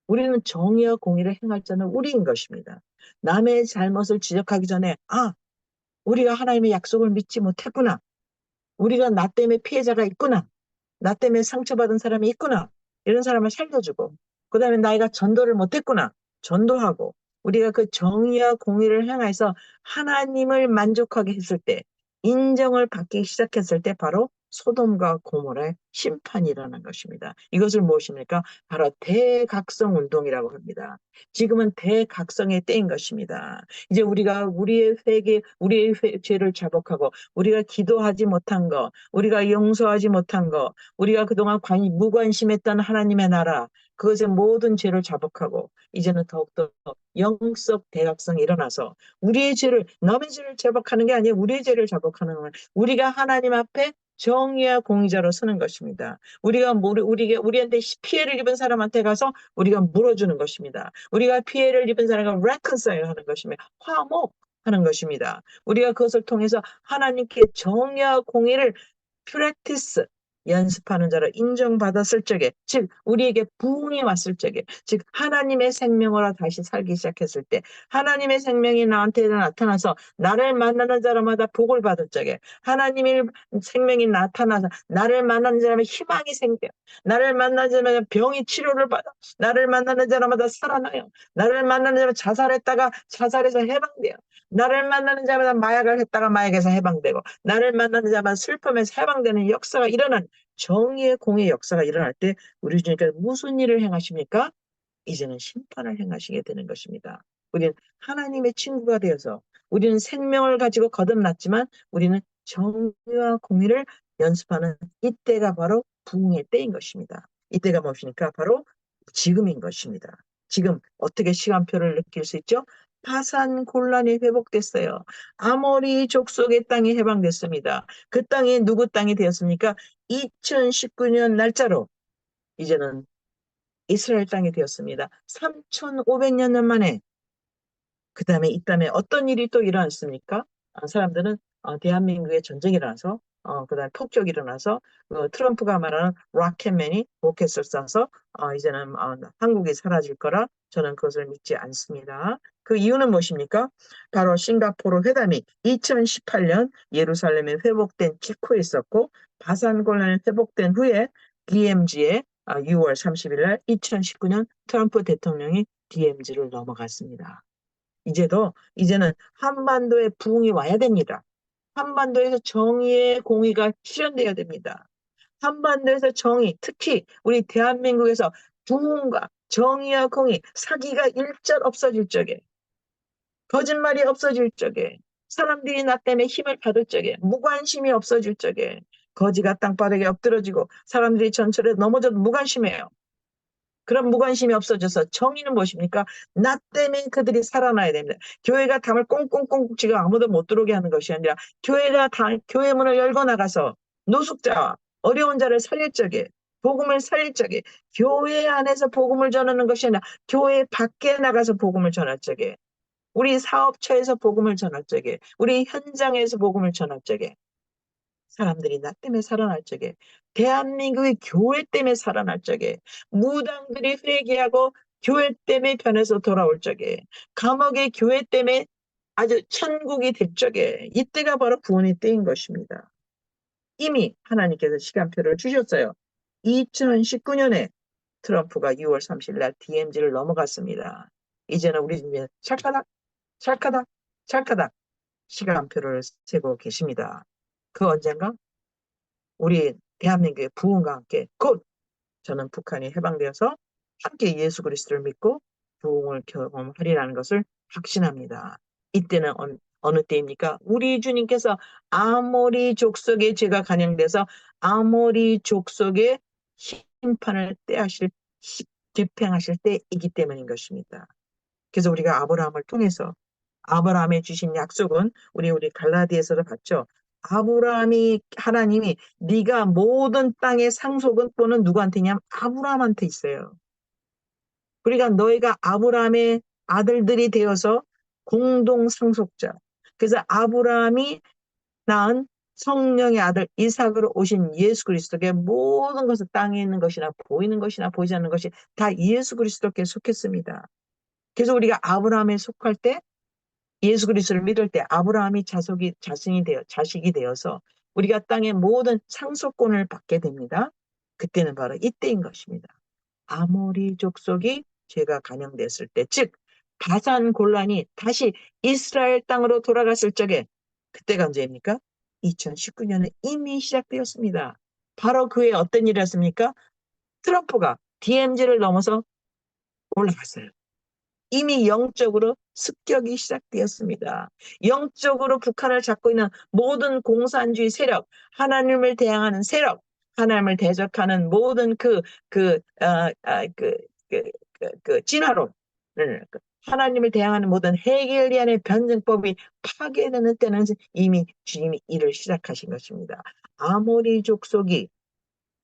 우리는 정의와 공의를 행할 자는 우리인 것입니다. 남의 잘못을 지적하기 전에, 우리가 하나님의 약속을 믿지 못했구나. 우리가 나 때문에 피해자가 있구나. 나 때문에 상처받은 사람이 있구나. 이런 사람을 살려주고, 그 다음에 나이가 전도를 못했구나. 전도하고, 우리가 그 정의와 공의를 행해서 하나님을 만족하게 했을 때, 인정을 받기 시작했을 때 바로 소돔과 고모라의 심판이 일어난 것입니다. 이것을 무엇입니까? 바로 대각성 운동이라고 합니다. 지금은 대각성의 때인 것입니다. 이제 우리가 우리의 죄를 자복하고, 우리가 기도하지 못한 거, 우리가 용서하지 못한 거, 우리가 그동안 무관심했던 하나님의 나라, 그것의 모든 죄를 자복하고, 이제는 더욱더 영적 대각성이 일어나서, 남의 죄를 자복하는 게 아니라 우리의 죄를 자복하는 거예요. 우리가 하나님 앞에 정의와 공의자로 서는 것입니다. 우리한테 피해를 입은 사람한테 가서 우리가 물어주는 것입니다. 우리가 피해를 입은 사람과 reconcile 하는 것입니다. 화목하는 것입니다. 우리가 그것을 통해서 하나님께 정의와 공의를 프랙티스 연습하는 자로 인정받았을 적에, 즉 우리에게 부흥이 왔을 적에, 즉 하나님의 생명으로 다시 살기 시작했을 때, 하나님의 생명이 나한테 나타나서 나를 만나는 사람마다 복을 받을 적에, 하나님의 생명이 나타나서 나를 만나는 사람의 희망이 생겨, 나를 만나는 사람마다 병이 치료를 받아, 나를 만나는 사람마다 살아나요, 나를 만나는 사람 자살했다가 자살해서 해방돼요, 나를 만나는 자마다 마약을 했다가 마약에서 해방되고, 나를 만나는 자마다 슬픔에서 해방되는 역사가 일어난, 정의의 공의 역사가 일어날 때 우리 주님께서 무슨 일을 행하십니까? 이제는 심판을 행하시게 되는 것입니다. 우리는 하나님의 친구가 되어서, 우리는 생명을 가지고 거듭났지만 우리는 정의와 공의를 연습하는 이때가 바로 부흥의 때인 것입니다. 이때가 무엇입니까? 바로 지금인 것입니다. 지금 어떻게 시간표를 느낄 수 있죠? 파산 곤란이 회복됐어요. 아모리 족속의 땅이 해방됐습니다. 그 땅이 누구 땅이 되었습니까? 2019년 날짜로 이제는 이스라엘 땅이 되었습니다. 3,500년 만에. 그 다음에 이 다음에 어떤 일이 또 일어났습니까? 사람들은 대한민국에 전쟁이 일어나서, 그 다음에 폭격이 일어나서, 트럼프가 말하는 로켓맨이 로켓을 쏴서 이제는 한국이 사라질 거라 저는 그것을 믿지 않습니다. 그 이유는 무엇입니까? 바로 싱가포르 회담이 2018년 예루살렘에 회복된 직후에 있었고, 바산 곤란이 회복된 후에 DMZ에 6월 30일 날 2019년 트럼프 대통령이 DMZ를 넘어갔습니다. 이제는 한반도에 부흥이 와야 됩니다. 한반도에서 정의의 공의가 실현돼야 됩니다. 한반도에서 정의, 특히 우리 대한민국에서 부흥과 정의와 공의, 사기가 일절 없어질 적에, 거짓말이 없어질 적에, 사람들이 나 때문에 힘을 받을 적에, 무관심이 없어질 적에, 거지가 땅바닥에 엎드러지고 사람들이 전철에 넘어져도 무관심해요. 그런 무관심이 없어져서 정의는 무엇입니까? 나 때문에 그들이 살아나야 됩니다. 교회가 담을 꽁꽁꽁 지금 아무도 못 들어오게 하는 것이 아니라 교회 문을 열고 나가서 노숙자와 어려운 자를 살릴 적에, 복음을 살릴 적에, 교회 안에서 복음을 전하는 것이 아니라 교회 밖에 나가서 복음을 전할 적에, 우리 사업처에서 복음을 전할 적에, 우리 현장에서 복음을 전할 적에, 사람들이 나 때문에 살아날 적에, 대한민국의 교회 때문에 살아날 적에, 무당들이 회개하고 교회 때문에 변해서 돌아올 적에, 감옥의 교회 때문에 아주 천국이 될 적에, 이때가 바로 구원의 때인 것입니다. 이미 하나님께서 시간표를 주셨어요. 2019년에 트럼프가 6월 30일 날 DMZ를 넘어갔습니다. 이제는 우리 집에 찰카닥 찰카닥 찰카닥 시간표를 세고 계십니다. 그 언젠가 우리 대한민국의 부흥과 함께 곧 저는 북한이 해방되어서 함께 예수 그리스도를 믿고 부흥을 경험하리라는 것을 확신합니다. 이때는 어느 때입니까? 우리 주님께서 아모리 족속의 죄가 간영돼서 아모리 족속의 심판을 집행하실 때이기 때문인 것입니다. 그래서 우리가 아브라함을 통해서 아브라함의 주신 약속은 우리 갈라디아서도 봤죠. 하나님이 네가 모든 땅의 상속은 또는 누구한테 냐면 아브라함한테 있어요. 그러니까 너희가 아브라함의 아들들이 되어서 공동 상속자. 그래서 아브라함이 낳은 성령의 아들 이삭으로 오신 예수 그리스도께 모든 것을 땅에 있는 것이나 보이는 것이나 보이지 않는 것이 다 예수 그리스도께 속했습니다. 그래서 우리가 아브라함에 속할 때 예수 그리스도를 믿을 때 아브라함이 자식이 되어서 우리가 땅의 모든 상속권을 받게 됩니다. 그때는 바로 이때인 것입니다. 아모리 족속이 죄가 간영됐을 때, 즉 바산 곤란이 다시 이스라엘 땅으로 돌아갔을 적에 그때가 언제입니까? 2019년에 이미 시작되었습니다. 바로 그 후에 어떤 일이 었습니까? 트럼프가 DMZ를 넘어서 올라갔어요. 이미 영적으로 습격이 시작되었습니다. 영적으로 북한을 잡고 있는 모든 공산주의 세력, 하나님을 대항하는 세력, 하나님을 대적하는 모든 진화론, 하나님을 대항하는 모든 헤겔리안의 변증법이 파괴되는 때는 이미 주님이 일을 시작하신 것입니다. 아모리 족속이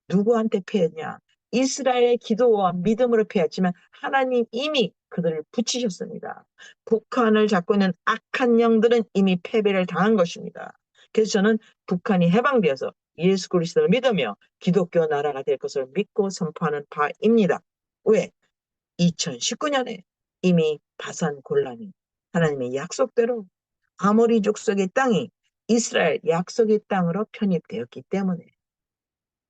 누구한테 패했냐? 이스라엘의 기도와 믿음으로 패했지만 하나님 이미 그들을 붙이셨습니다. 북한을 잡고 있는 악한 영들은 이미 패배를 당한 것입니다. 그래서 저는 북한이 해방되어서 예수 그리스도를 믿으며 기독교 나라가 될 것을 믿고 선포하는 바입니다. 왜? 2019년에 이미 바산 곤란이 하나님의 약속대로 아모리 족속의 땅이 이스라엘 약속의 땅으로 편입되었기 때문에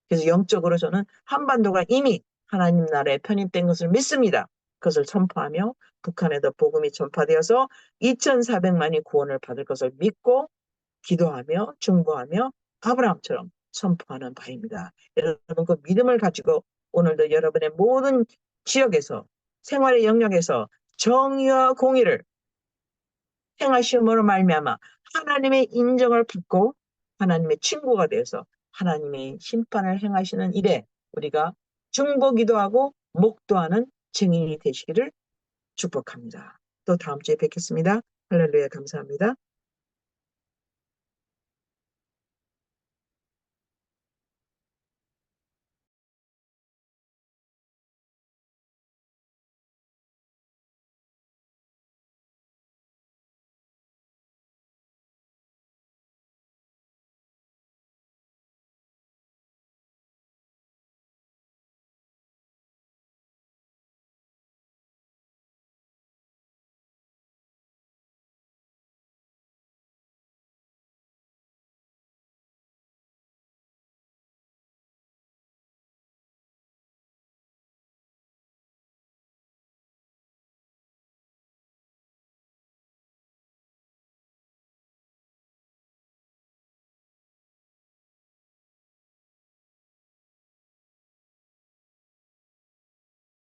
그래서 영적으로 저는 한반도가 이미 하나님 나라에 편입된 것을 믿습니다. 그것을 선포하며 북한에도 복음이 전파되어서 2,400만이 구원을 받을 것을 믿고 기도하며 중보하며 아브라함처럼 선포하는 바입니다. 여러분 그 믿음을 가지고 오늘도 여러분의 모든 지역에서 생활의 영역에서 정의와 공의를 행하심으로 말미암아 하나님의 인정을 받고 하나님의 친구가 되어서 하나님의 심판을 행하시는 일에 우리가 중보기도 하고 목도하는 증인이 되시기를 축복합니다. 또 다음 주에 뵙겠습니다. 할렐루야 감사합니다.